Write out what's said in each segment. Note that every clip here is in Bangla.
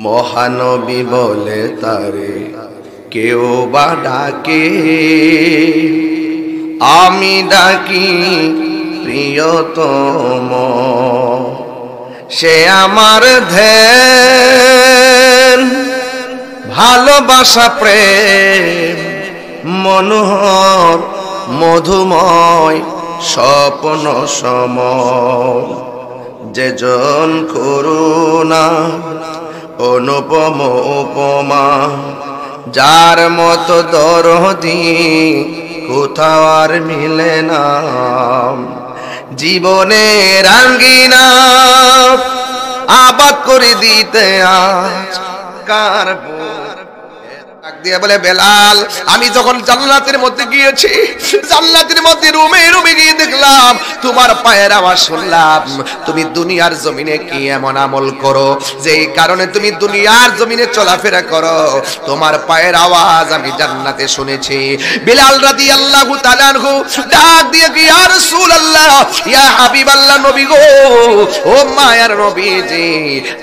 মহানবী বলে তারে কেউ বা ডাকে, আমি ডাকি প্রিয়তম। সে আমার ধ্যান, ভালোবাসা, প্রেম, মনোহর মধুময় স্বপ্ন সম। যেজন করুণা অনুপম উপমা, যার মতো দরদি কোথাও আর মিলে না। জীবনের আঙ্গিনা আবাদ করে দিতে আজ কার দিয়ে বলে, বেলাল, আমি যখন জান্নাতের মধ্যে গিয়েছি, জান্নাতের মধ্যে রুমে রুমে গিয়ে দেখলাম তোমার পায়ের আওয়াজ শুনলাম। তুমি দুনিয়ার জমিনে কি এমন আমল করো যে এই কারণে তুমি দুনিয়ার জমিনে চলাফেরা করো? তোমার পায়ের আওয়াজ আমি জান্নাতে শুনেছি। বেলাল রাদিয়াল্লাহু তাআলা আনহু ডাক দিয়ে কি, ইয়া রাসূলুল্লাহ, ইয়া হাবিবাল্লাহ, নবী গো, ও মায়ার নবীজি,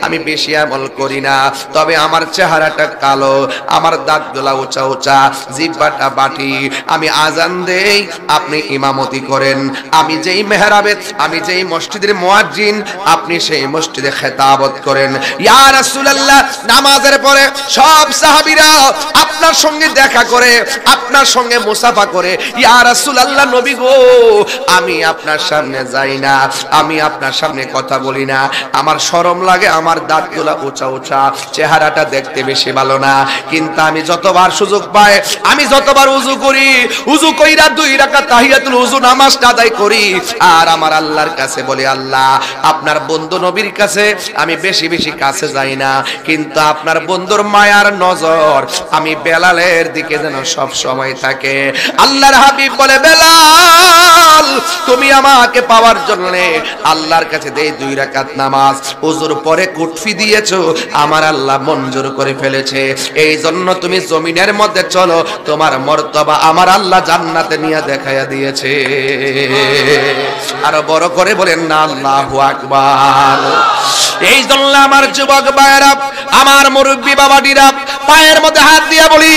আমি বেশি আমল করি না, তবে আমার চেহারাটা কালো, আমার দাঁতগুলা উঁচা উঁচা, জিহ্বাটা বাটি, আমি আজান দেই, আপনি ইমামতি করেন, আমি যেই মেহরাবে, আমি যেই মসজিদের মুয়াজ্জিন, আপনি সেই মসজিদে খেতাবত করেন। ইয়া রাসূলুল্লাহ, নামাজের পরে সব সাহাবীরা আপনার সঙ্গে দেখা করে, আপনার সঙ্গে মুসাফা করে। ইয়া রাসূলুল্লাহ, নবী গো, আমি আপনার সামনে যাই না, আমি আপনার সামনে কথা বলি না, আমার শরম লাগে, আমার দাঁতগুলা উঁচা উঁচা, চেহারাটা দেখতে বেশি ভালো না, কিন্তু আমি যতবার সুযোগ পাই, আমি যতবার উযু করি, উযু কইরা 2 রাকাত তাহিয়াতুল উযু নামাজটা আদায় করি, আর আমার আল্লাহর কাছে বলি, আল্লাহ, আপনার বন্ধু নবীর কাছে আমি বেশি বেশি কাছে যাই না, কিন্তু আপনার বন্ধুর মায়ার নজর আমি বেলালের দিকে যেন সব সময় থাকে। আল্লাহর হাবিব বলে, বেলাল, তুমি আমাকে পাওয়ার জন্য আল্লাহর কাছে দেই 2 রাকাত নামাজ, উযুর পরে কুটফি দিয়েছো, আমার আল্লাহ মঞ্জুর করে ফেলেছে, এই জন্য তুমি জমিনের মধ্যে চলো, তোমার মর্তবা আমার আল্লাহ জান্নাতে নিয়ে দেখাইয়া দিয়েছে। আরো বড় করে বলেন না আল্লাহু আকবার। এই জন্য আমার যুবক ভাইরা, আমার মুরব্বী বাবাজিরা, পায়ের মধ্যে হাত দিয়া বলি,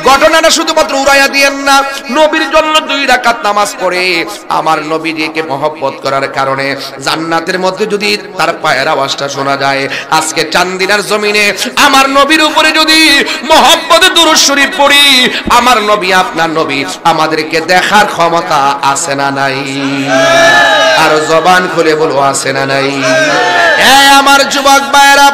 ঘটনাটা শুধুমাত্র উড়াইয়া দিয়েন না। নবীর জন্য 2 রাকাত নামাজ পড়ে আমার নবীজিকে মহব্বত করার কারণে জান্নাতের মধ্যে যদি তার পায়ের আওয়াজটা শোনা যায়, আজকে চান্দিনার জমিনে আমার নবীর উপরে যদি মহব্বতে দুরূদ শরীফ পড়ি, আমার নবী, আপনার নবী আমাদেরকে দেখার ক্ষমতা আছে না নাই? আর জবান খুলে বলো, আছে না নাই? আমার যুবক ভাইরা,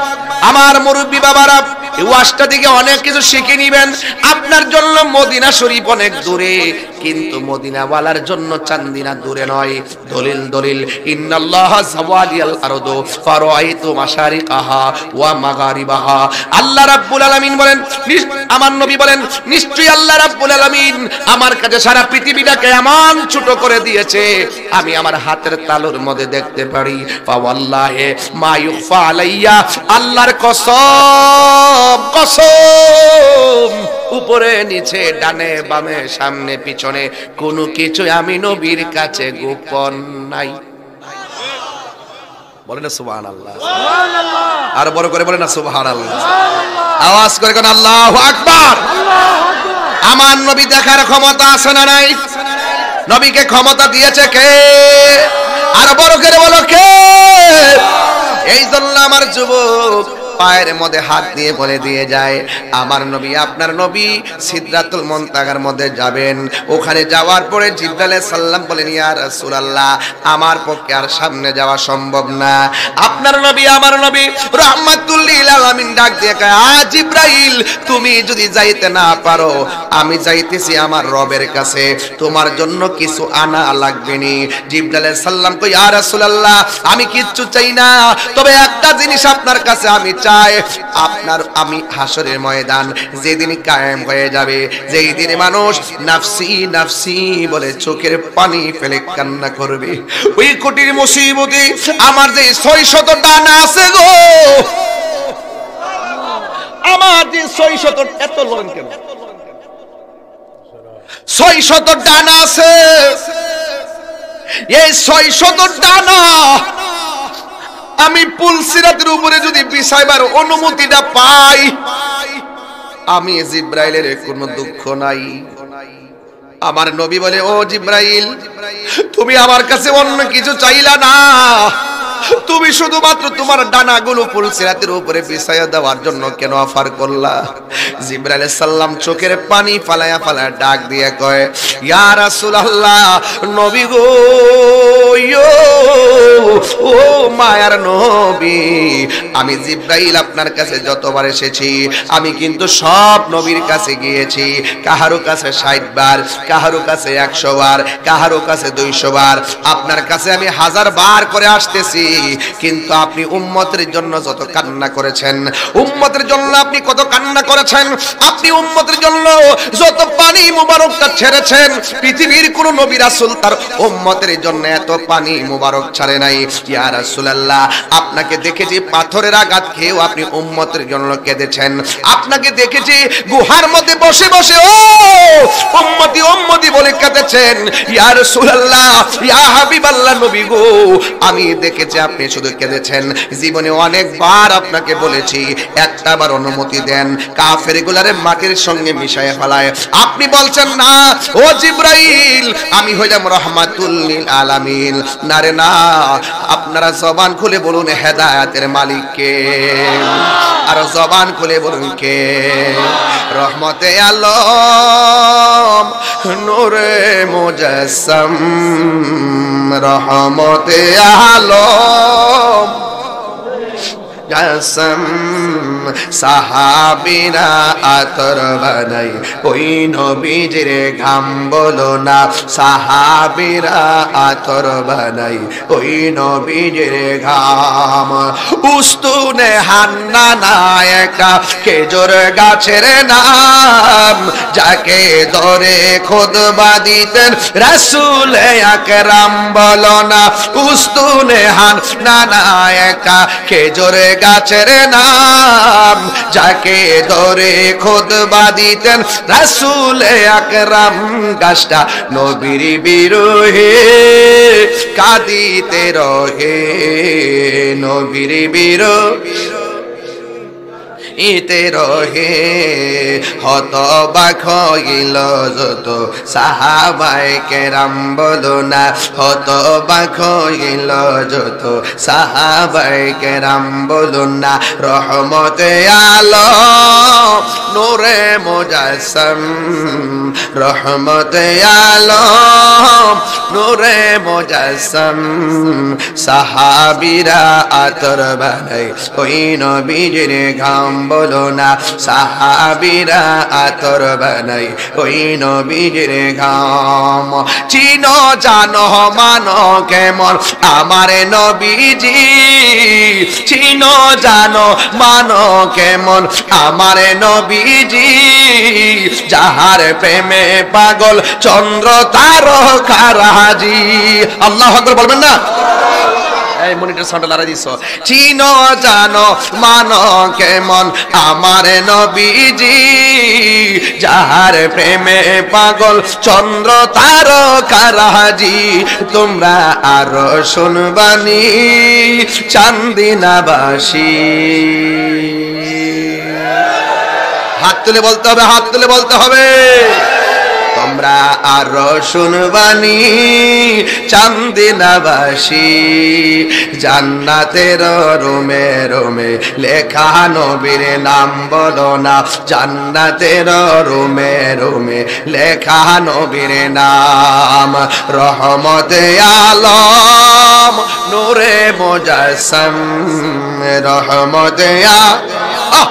আমার মুরব্বী বাবারা, এই ওয়াজটা থেকে অনেক কিছু শিখে নিবেন। আপনার জন্য মদিনা শরীফ অনেক দূরে, কিন্তু মদিনাওয়ালার জন্য চান্দিনা দূরে নয়। দলিল দলিল, ইন্নাল্লাহ যাওয়ালিয়াল আরদু ফারাআইতু মাশারিকাহা ওয়া মাগারিবাহা। আল্লাহ রাব্বুল আলামিন বলেন, আমার নবী বলেন, নিশ্চয়ই আল্লাহ রাব্বুল আলামিন আমার কাছে সারা পৃথিবীটাকে এমন ছোট করে দিয়েছে, আমি আমার হাতের তালুর মধ্যে দেখতে পারি। ফাওয়াল্লাহি মা ইউখফা আলাইয়া, আল্লাহর কসম, কসম, উপরে নিচে ডানে বামে সামনে পিছনে কোনো কিছু আমি নবীর কাছে গোপন নাই। বলেন না সুবহানাল্লাহ, আর বড় করে বলেন না সুবহানাল্লাহ, আওয়াজ করে কোন আল্লাহু আকবার। আমার নবী দেখার ক্ষমতা আছে না নাই? নবীকে ক্ষমতা দিয়েছে কে? আর বড় করে বলো কে? এই জন্য আমার যুবক পায়ের মধ্যে হাত দিয়ে বলে দিয়ে যায়, আমার নবী, আপনার নবী সিদরাতুল মুনতাহার মধ্যে যাবেন। ওখানে যাওয়ার পরে জিবরাইল আলাইহিস সালাম বলেন, ইয়া রাসূলুল্লাহ, আমার পক্ষে আর সামনে যাওয়া সম্ভব না। আপনার নবী, আমার নবী রাহমাতুল লিল আলামিন ডাক দিয়ে কয়, জিবরাইল, তুমি যদি যাইতে না পারো, আমি যাইতেছি আমার রবের কাছে, তোমার জন্য কিছু আনা লাগবে নি। জিবরাইল আলাইহিস সালাম কয়, ইয়া রাসূলুল্লাহ, আমি কিচ্ছু চাই না, তবে একটা জিনিস আপনার কাছে আমি চাই, আপনার, আমি হাসরের ময়দান যেদিন কায়েম হয়ে যাবে, যেই দিনে মানুষ নাফসি নাফসি বলে চোখের পানি ফেলে কান্না করবে, ওই কোটির মুসিবতে আমার যে 600 ডানা আছে গো, আমার যে 600, এত লড়ন কেন, 600 ডানা আছে, এই 600 ডানা আমি পুল সিরাতের উপরে যদি বিছাইবার অনুমতিটা পাই, আমি জিব্রাইলের কোনো দুঃখ নাই। আমার নবী বলে, ও জিব্রাইল, তুমি আমার কাছে অন্য কিছু চাইলা না, তুমি শুধুমাত্র তোমার ডানাগুলো পুল সিরাতের উপরে বিছাইয়া দেওয়ার জন্য কেন অফার করলা? জিবরাইল সাল্লাম চোখের পানি ফালায়া ফালায়া ডাক দিয়ে কয়, ইয়া রাসূলুল্লাহ, নবী গো, ও মায়ার নবী, আমি জিবরাইল আপনার কাছে যতবার এসেছি আমি কিন্তু সব নবীর কাছে গিয়েছি, কাহারো কাছে 60 বার, কাহারো কাছে 100 বার, কাহারো কাছে 200 বার, আপনার কাছে আমি 1000 বার করে আসতেছি, কিন্তু আপনি উম্মতের জন্য যত কান্না করেছেন, উম্মতের জন্য আপনি কত কান্না করেছেন, আপনি উম্মতের জন্য যত পানি মুবারকটা ছেড়েছেন, পৃথিবীর কোন নবী রাসূল তার উম্মতের জন্য এত পানি মুবারক ছাড়ে নাই। ইয়া রাসূলুল্লাহ, আপনাকে দেখেছি পাথরের আঘাত খেয়েও আপনি উম্মতের জন্য কেঁদেছেন, আপনাকে দেখেছি গুহার মধ্যে বসে বসে ও উম্মতি উম্মতি বলে কেঁদেছেন। ইয়া রাসূলুল্লাহ, ইয়া হাবিবাল্লাহ, নবী গো, আমি দেখেছি আপনি শুধু কেঁদেছেন। জীবনে অনেকবার আপনাকে বলেছি একটা বার অনুমতি দেন, কাফেরগুলারে মাটির সঙ্গে মিশায় ফেলায়, আপনি বলছেন না। ও জিবরাইল, আমি হইলাম রাহমাতুল লিল আলামিন। না রে না, আপনারা জবান খুলে বলুন হেদায়েতের মালিক কে, আর জবান খুলে বলুন কে? রহমতে আলম, নূরে মুজাসসাম, রহমতে আলম জাসম, সাহাবীরা আতর বানাই ওই নবীজির ঘাম বলো না, সাহাবীরা আতর বানাই ওই নবীজির ঘাম। উস্তুনে হান্নানা একটা খেজুর গাছের নাম, যাকে ধরে খুতবা দিতেন রাসূল আকরাম বলো না। উস্তুনে হান্নানা একটা খেজুর গাছের নাম, যাকে ধরে খুতবা দিতেন রাসূল আকরাম। গাছটা নবীর বিরহে কাঁদিতে রহে, নবীর বিরহে ইতে রহে। হতবাক হইল যত সাহাবায়ে কেরাম বলো না, হতবাক হইল যত সাহাবায়ে কেরাম বলো না। রহমতে আলম, নূরে মুজাসসাম, রহমতে আলম, নূরে মুজাসসাম, সাহাবীরা আতর বানাই ওই নবীজির ঘাম বলো না, সাহাবীরা আতর বানাই ওই নবীজির ঘাম। চিনো জানো মানো কেমন আমার নবীজি, চিনো জানো মানো কেমন আমার নবীজি, যাহার প্রেমে পাগল চন্দ্র তারকারাজি। আল্লাহু আকবার বলবেন না? এই মনিটর সাউন্ড লাগাই দিছো। চিনো জানো মানো কেমন আমার নবীজি, যাহার প্রেমে পাগল চন্দ্র তারকারাজি। তোমরা আরো শুনবানি চান্দিনাবাসী। হাত তুলে বলতে হবে, হাত তুলে বলতে হবে। তোমরা আরো শুনবানি চান্দিনাবাসী, জান্নাতের রোমে রোমে লেখা নবীর নাম বলো না, জান্নাতের রোমে রোমে লেখা নবীর নাম। রহমতে আলম, নূরে মুজাসসাম, রহমতে আলম,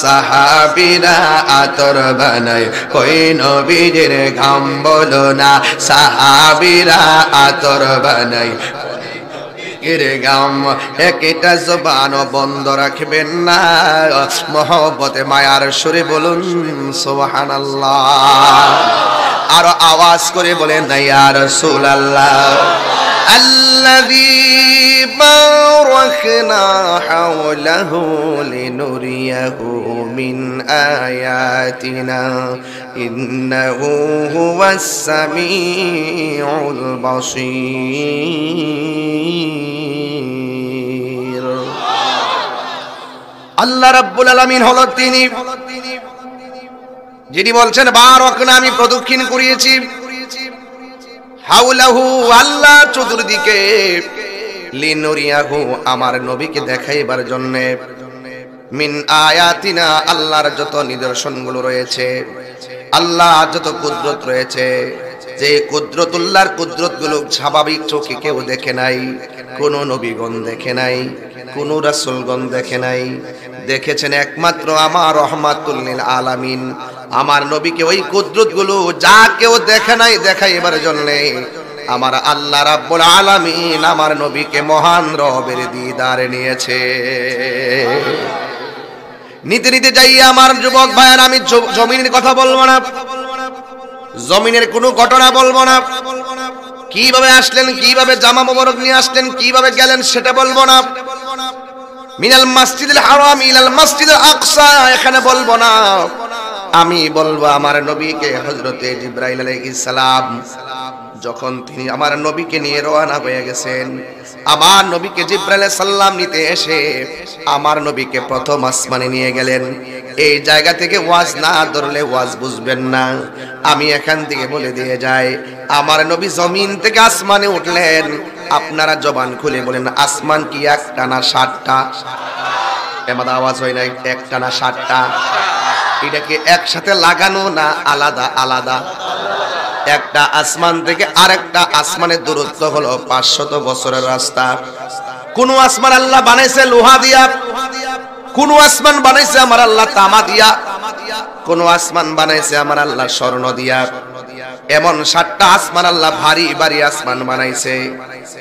সাহাবীরা আতর বানাই ওই নবীজির ঘাম বলো না, সাহাবীরা আতর বানাই এর গাম। একটা জবান বন্ধ রাখবেন না, মহব্বতে মায়ার সুরে বলুন সুবহানাল্লাহ। আরো আওয়াজ করে বলেন না ইয়া রাসূলুল্লাহ। الذي باركنا حوله لنريه من آياتنا إنه هو السميع البصير আল্লাহ রাব্বুল আলামিন হলো তিনি যিনি বলছেন বারাকনা আমি প্রদক্ষিণ করিয়েছি হাওলাহু আল্লাহ চতুর্দিকে লিনুরিয়াহু আমার নবীকে দেখাইবার জন্য মিন আয়াতিনা আল্লাহর যত নিদর্শনগুলো রয়েছে আল্লাহ যত কুদরত রয়েছে যে কুদরতুল্লাহর কুদরতগুলো স্বাভাবিক চোখে কেউ দেখে নাই, কোন নবীগণ দেখে নাই, কোন রাসূলগণ দেখে নাই, দেখেছেন একমাত্র আমার রহমাতুল লিল আলামিন আমার নবীকে। ওই কুদরতগুলো যা কেউ দেখে নাই দেখাইবার জন্য আমার আল্লাহ রাব্বুল আলামিন আমার নবীকে মহান রবের দিদারে নিয়েছে। নিতে নিতে যাই আমার যুবক ভাইয়ের, আমি জমিনের কথা বলবো না, জমিনের কোনো ঘটনা বলবো না, কিভাবে আসলেন, কিভাবে জামা মোবারক নিয়ে আসলেন, কিভাবে গেলেন সেটা বলবো না, মিনাল মসজিদুল হারাম ইলাল মসজিদুল আকসা এখানে বলবো না। আমি বলবো আমার নবীকে হযরতে জিবরাইল আলাইহিস সালাম যখন তিনি আমার নবীকে নিয়ে রওনা হয়ে গেছেন, আমার নবীকে জিবরাইল সাল্লাম নিতে এসে আমার নবীকে প্রথম আসমানে নিয়ে গেলেন। এই জায়গা থেকে ওয়াজ না ধরলে ওয়াজ বুঝবেন না, আমি এখান থেকে বলে দিয়ে যাই, আমার নবী জমিন থেকে আসমানে উঠলেন। আপনারা জবান খুলে বলেন আসমান কি একটা না 7টা? এমন আওয়াজ হয় না, একটা না 7টা? এটা কি একসাথে লাগানো না আলাদা আলাদা? একটা আসমান থেকে আরেকটা আসমানের দূরত্ব হলো 500 বছরের রাস্তা। কোন আসমান আল্লাহ বানাইছে লোহা দিয়া, কোন আসমান বানাইছে আমার আল্লাহ তামা দিয়া, কোন আসমান বানাইছে আমার আল্লাহ স্বর্ণ দিয়া। এমন 7টা আসমান আল্লাহ ভারী ভারী আসমান বানাইছে।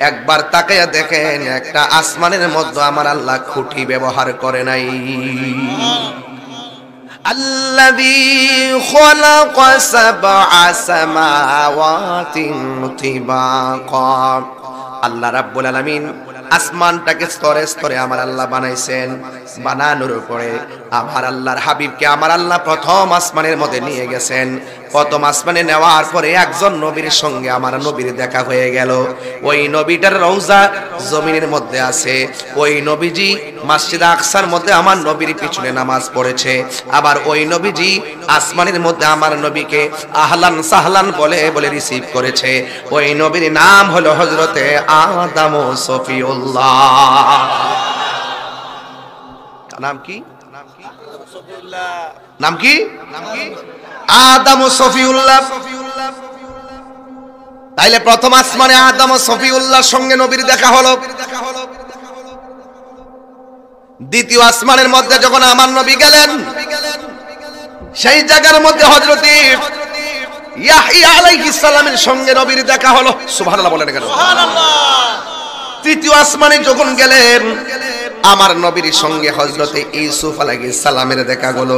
একবার তাকায়া দেখেন একটা আসমানের মধ্যে আমার আল্লাহ খুঁটি ব্যবহার করে নাই। الذي خلق 7 سماوات طباقا আল্লাহ রাব্বুল আলামিন আসমানটাকে স্তরে স্তরে আমার আল্লাহ বানাইছেন। বানানোর পরে আমার আল্লাহর হাবিবকে আমার আল্লাহ প্রথম আসমানের মধ্যে নিয়ে গেছেন। প্রথম আসমানে নেওয়ার পরে একজন নবীর সঙ্গে আমার নবীর দেখা হয়ে গেল। ওই নবীটার রওজা জমিনের মধ্যে আছে। ওই নবীজি মসজিদ আকসার মধ্যে আমার নবীর পিছনে নামাজ পড়েছে। আবার ওই নবীজি আসমানের মধ্যে আমার নবীকে আহলান সাহলান বলে বলে রিসিভ করেছে। ওই নবীর নাম হলো হযরতে আদম সফিউল্লাহ। নাম কি? নাম কি? আদম সফিউল্লাহ। তাইলে প্রথম আসমানে আদম সফিউল্লাহর সঙ্গে নবীর দেখা হলো। দ্বিতীয় আসমানের মধ্যে যখন আমার নবী গেলেন, সেই জায়গার মধ্যে হযরতে ইয়াহইয়া আলাইহিস সালামের সঙ্গে নবীর দেখা হলো। সুবহানাল্লাহ বলেন কেন? সুবহানাল্লাহ। তৃতীয় আসমানে যখন গেলেন আমার নবীর সঙ্গে হযরতে ইউসুফ আলাইহিস সালামের দেখা হলো।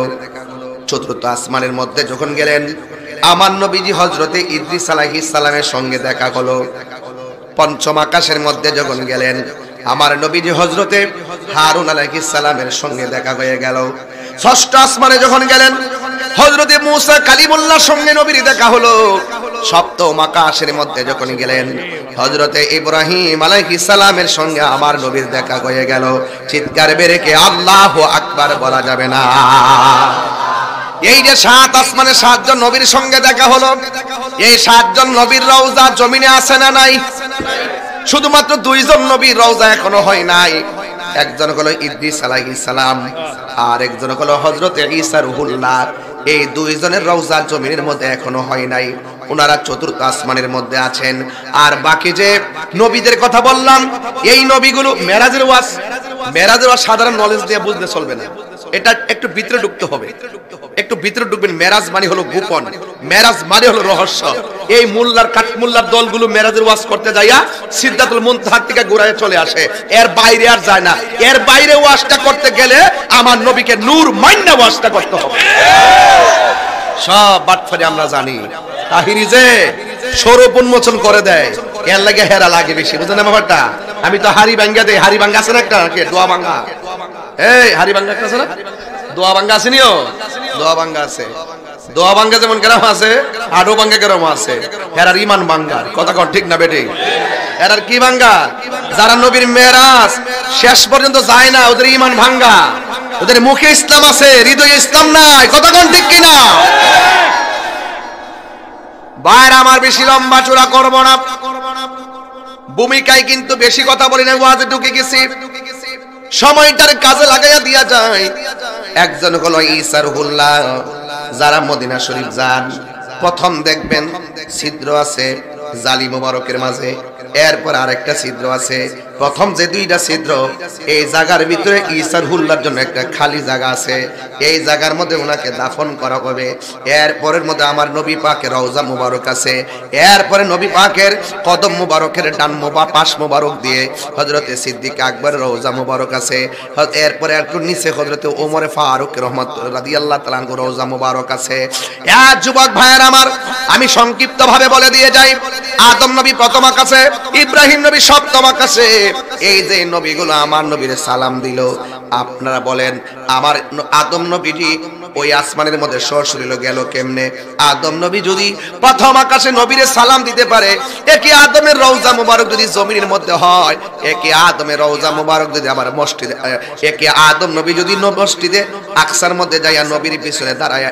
চতুর্থ আসমানের মধ্যে যখন গেলেন আমার নবীজি হযরতে ইদ্রিস আলাইহিস সালামের সঙ্গে দেখা হলো। পঞ্চম আকাশের মধ্যে যখন গেলেন আমার নবীজি হযরতে হারুন আলাইহিস সালামের সঙ্গে দেখা হয়ে গেল। ষষ্ঠ আসমানে যখন গেলেন হযরতে মূসা কালিমুল্লাহর সঙ্গে নবীর দেখা হলো। সপ্তম আকাশের মধ্যে যখন গেলেন হযরতে ইব্রাহিম আলাইহিস সালামের সঙ্গে আমার নবীর দেখা হয়ে গেল। চিৎকার বেরে কে আল্লাহু আকবার বলা যাবে না? এই যে 7 আসমানে 7 জন নবীর সঙ্গে দেখা হলো, এই 7 জন নবীর রওজা জমিনে আছে না নাই? শুধুমাত্র 2 জন নবীর রওজা এখনো হয় নাই। একজন হলো ইদ্রিস আলাইহিস সালাম, আর একজন হলো হযরতে ঈসা রূহুল্লাহ। এই 2 জনের রওজা জমিনের মধ্যে এখনো হয় নাই, ওনারা চতুর্থ আসমানের মধ্যে আছেন। আর বাকি যে নবীদের কথা বললাম, এই নবীগুলো মেরাজের ওয়াজ সাধারণ নলেজ দিয়ে বুঝতে চলবে না, এটা একটু ভিতরে ঢুকতে হবে, একটু ভিতরে ঢুকবেন। মেরাজ মানে হলো গোপন, মেরাজ মানে হলো রহস্য। এই মোল্লার কাঠমোল্লার দলগুলো মেরাজের ওয়াজ করতে যাইয়া সিদ্ধাতুল মুনতাহা থেকে ঘুরায় চলে আসে, এর বাইরে আর যায় না। এর বাইরে ওয়াজটা করতে গেলে আমার নবীকে নূর মাইন্না ওয়াজটা করতে হবে। সব বাটফারি আমরা জানি, তাহিরি যে স্বরূপ উন্মোচন করে দেয়, এর লাগে হেরা লাগে বেশি, বুঝেন না ব্যাপারটা? আমি তো হাড়ি ভাঙ্গা দেই, হাড়ি ভাঙ্গা আছে না একটা, দোয়া ভাঙ্গা, এই হাড়ি ভাঙ্গা একটা আছে না, দোয়া ভাঙ্গা আছে নিও, দোয়া ভাঙ্গা আছে। দোয়া ভাঙ্গা যেমন কেরাম আছে, আডো ভাঙ্গা কেরাম আছে, হেরার ইমান ভাঙ্গা। কথা কন ঠিক না বেটি? এরার কি ভাঙ্গা? যারা নবীর মেরাজ শেষ পর্যন্ত যায় না, ওদের ইমান ভাঙ্গা। ওদের মুখে ইসলাম আছে, হৃদয়ে ইসলাম নাই। কথা কন ঠিক কিনা? বাইরে আমার বেশি লম্বা চূড়া করব না, ভূমিকায় কিন্তু বেশি কথা বলি না, ওয়াজে ঢুকে গেছি, সময়টার কাজে লাগাইয়া দিয়া যায়। একজন হলো ঈসা রুহুল্লাহ। যারা মদিনা শরীফ যান, প্রথম দেখবেন ছিদ্র আছে জালি মুবারকের মাঝে, এরপর আরেকটা ছিদ্র আছে। প্রথম যে দুইটা ছিদ্র, এই জায়গার ভিতরে ঈসা রুহুল্লাহর জন্য একটা খালি জায়গা আছে, এই জায়গার মধ্যে ওনাকে দাফন করা হবে। এরপরের মধ্যে আমার নবী পাকের রওজা মুবারক আছে, এরপরে নবী পাকের কদম মুবারকের ডান পাশ মুবারক দিয়ে হযরতে সিদ্দিক আকবর রওজা মুবারক আছে। এরপরে একটু নিচে হযরতে ওমর ফারুক রহমত রাদিয়াল্লাহু তাআলা আনহু রওজা মুবারক আছে। যুবক ভাইয়ের আমার, আমি সংক্ষিপ্ত ভাবে বলে দিয়ে যাই। আদম নবী প্রথম আকাশে, ইব্রাহিম নবী সপ্তম আকাশে। এই যে নবীগুলো আমার নবীরে সালাম দিল, আপনারা বলেন আমার আদম নবীজি ওই আসমানের মধ্যে সরাসরি গেল কেমনে? আদম নবী যদি প্রথম আকাশে নবীরে সালাম দিতে পারে, একই আদমের রওজা মুবারক যদি জমিনের মধ্যে হয়, একই আদমের রওজা মুবারক যদি আবার মসজিদে, একই আদম নবী যদি মসজিদে আকসার মধ্যে যাইয়া নবীর পিছনে দাঁড়ায়া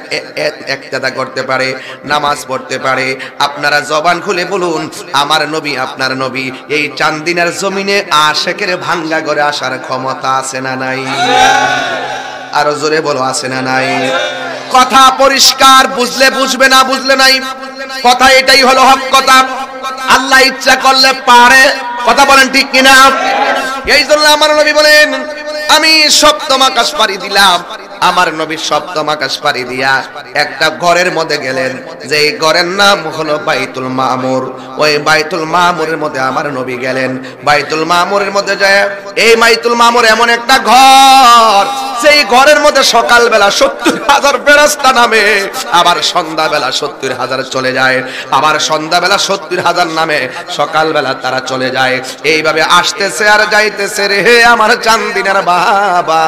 ইক্তেদা করতে পারে, নামাজ পড়তে পারে, আপনারা জবান খুলে বলুন আমার নবী আপনার নবী এই চান্দিনার জমিনে আশেকের ভাঙ্গা করে আসার ক্ষমতা আছে না নাই? আরো জোরে বলো, আছে না নাই? কথা পরিষ্কার, বুঝলে বুঝবে, না বুঝলে নাই। কথা এটাই হলো হক কথা। আল্লাহ ইচ্ছা করলে পারে। কথা বলেন ঠিক কিনা? এই জন্য আমার নবী বলেন আমি সপ্তম আকাশ পাড়ি দিলাম। আমার নবী সপ্তম আকাশ পাড়ি দিয়া একটা ঘরের মধ্যে গেলেন, যে ঘরের নাম হলো বাইতুল মামুর। ওই বাইতুল মামুরের মধ্যে আমার নবী গেলেন। বাইতুল মামুরের মধ্যে যায়, এই বাইতুল মামুর এমন একটা ঘর, সেই ঘরের মধ্যে সকালবেলা 70,000 ফেরেশতা নামে, আবার সন্ধ্যাবেলা 70,000 চলে যায়, আবার সন্ধ্যাবেলা 70,000 নামে, সকালবেলা তারা চলে যায়। এইভাবে আসতেছে আর যাইতেছে রে আমার চান্দিনার বাবা।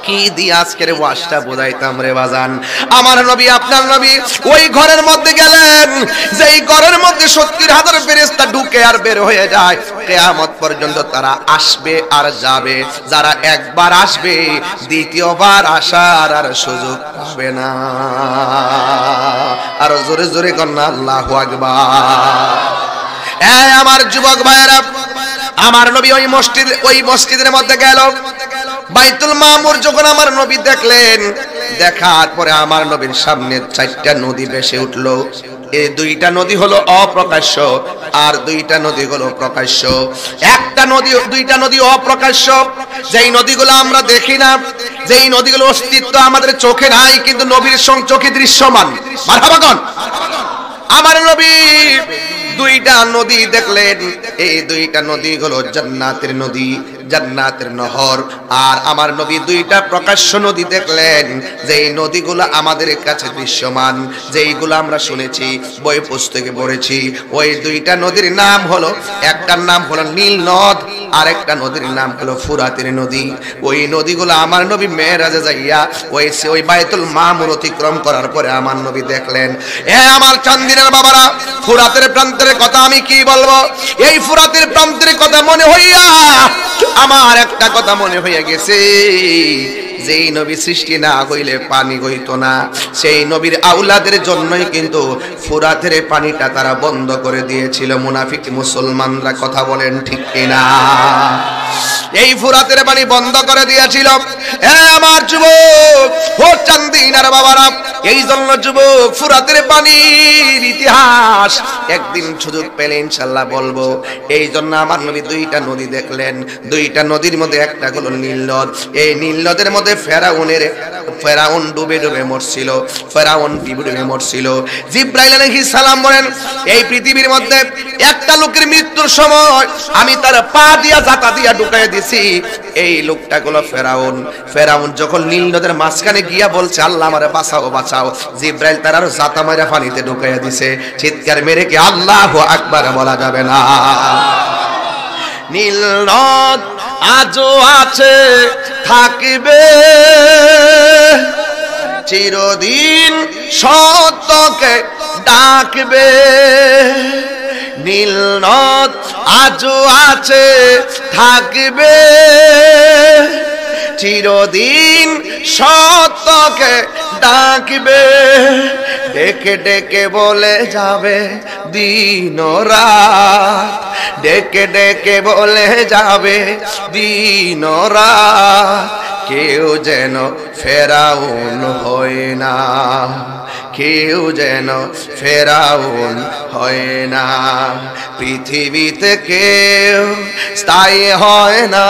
কি দিয়ে আজকের ওয়াজটা বোঝাইতাম রে বাজান? আমার নবী আপনার নবী ওই ঘরের মধ্যে গেলেন, যেই ঘরের মধ্যে 70,000 ফেরেশতা ঢুকে আর বের হয়ে যায়। কিয়ামত পর্যন্ত তারা আসবে আর যাবে। যারা একবার আসবে, দ্বিতীয়বার আসার আর সুযোগ পাবে না। আর জোরে জোরে কন্না আল্লাহু আকবার। আমার যুবক ভাইয়েরা, আমার নবী ওই মসজিদের মধ্যে গেল। বাইতুল মামুর যখন আমার নবী দেখলেন, দেখার পরে আমার নবীর সামনে 4টা নদী ভেসে উঠলো। এই 2টা নদী হলো অপ্রকাশ্য, আর 2টা নদী হলো প্রকাশ্য। একটা নদী, 2টা নদী অপ্রকাশ্য, যেই নদীগুলো আমরা দেখি না, যেই নদীগুলো অস্তিত্ব আমাদের চোখে নাই, কিন্তু নবীর চোখে দৃশ্যমান। মারহাবা কোন? আমার নবী 2টা নদী দেখলেন। এই 2টা নদী হলো জান্নাতের নদী, জান্নাতের নহর। আর আমার নবী 2টা প্রকাশ্য নদী দেখলেন, যেই নদীগুলো আমাদের কাছে দৃশ্যমান, যেইগুলো আমরা শুনেছি, বই পুস্তকে পড়েছি। ওই 2টা নদীর নাম হলো, একটার নাম হলো নীল নদ, আর একটা নদীর নাম হলো ফুরাতের নদী। ওই নদীগুলো আমার নবী মেরাজে যাইয়া ওই বাইতুল মামুর অতিক্রম করার পরে আমার নবী দেখলেন। আমার চান্দিনার বাবারা, ফুরাতের প্রান্তের কথা আমি কি বলবো? এই ফুরাতের প্রান্তের কথা মনে হইয়া আমার একটা কথা মনে হইয়া গেছে, যেই নবী সৃষ্টি না হইলে পানি হইতো না, সেই নবীর আওলাদের জন্যই কিন্তু ফুরাতের পানিটা তারা বন্ধ করে দিয়েছিল মুনাফিক মুসলমানরা। কথা বলেন ঠিক কিনা? এই ফুরাতের পানি বন্ধ করে দিয়েছিল। আমার যুবক ও চান্দিনার বাবারা, এই জন্য যুবক ফুরাতের পানির ইতিহাস একদিন সুযোগ পেলে ইনশাআল্লাহ বলবো। এই জন্য আমার নবী 2টা নদী দেখলেন। 2টা নদীর মধ্যে একটা হলো নীল নদ। এই নীল নদের মধ্যে ফেরাউন ডুবে ডুবে মরছিল, ফেরাউন ডুবে মরছিল। জিবরাইল আলাইহিস সালাম বলেন, এই পৃথিবীর মধ্যে একটা লোকের মৃত্যুর সময় আমি তার পা দিয়া জাতা দিয়া ঢুকাইয়া দিছি। এই লোকটা হলো ফেরাউন। ফেরাউন যখন নীল নদের মাঝখানে গিয়া বলছে আল্লাহ আমারে বাঁচাও বাঁচাও, বাঁচাও। জিব্রাইল তার আরো জাতা মারা পানিতে ঢুকাইয়া দিছে। চিৎকার মেরে কি আল্লাহু আকবার বলা যাবে না? নীল নদ আজও আছে, থাকবে চিরদিন, সত্যকে ডাকবে। নীল নদ আজও আছে, থাকবে চিরদিন, সত্যকে ডাকবে। ডেকে ডেকে বলে যাবে দিন রাত, ডেকে ডেকে বলে যাবে দিন রাত। কেউ যেন ফেরাউন হয় না, কেউ যেন ফেরাউন হয় না। পৃথিবীতে কেউ স্থায়ী হয় না,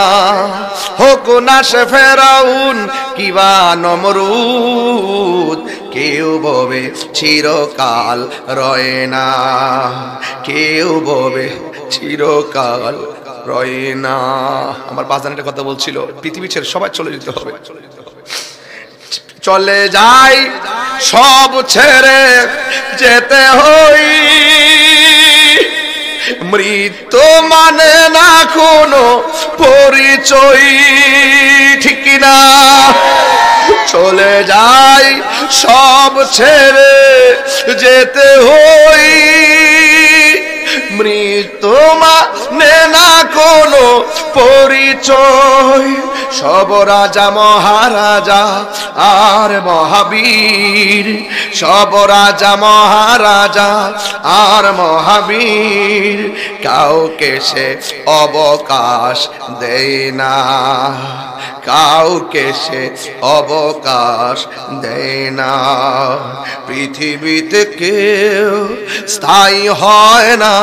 হোক না সে ফেরাউন কিবা নমরুদ। কেউ ববে চিরকাল রয় না, কেউ ববে চিরকাল রয় না। আমার বাজানের কথা বলছিল, পৃথিবী ছেড়ে সবাই চলে যেতে হবে। চলে যাই সব ছেড়ে যেতে হই, মৃত্যু মানে না কোনো পরিচয়, ঠিক না? চলে যাই সব ছেড়ে যেতে হই, মৃত্যু মানে না কোনো পরিচয়। সব রাজা মহারাজা আর মহাবীর, সব রাজা মহারাজা আর মহাবীর, কাউকে সে অবকাশ দেয় না, কাউকে সে অবকাশ দেয় না। পৃথিবীতে কেউ স্থায়ী হয় না,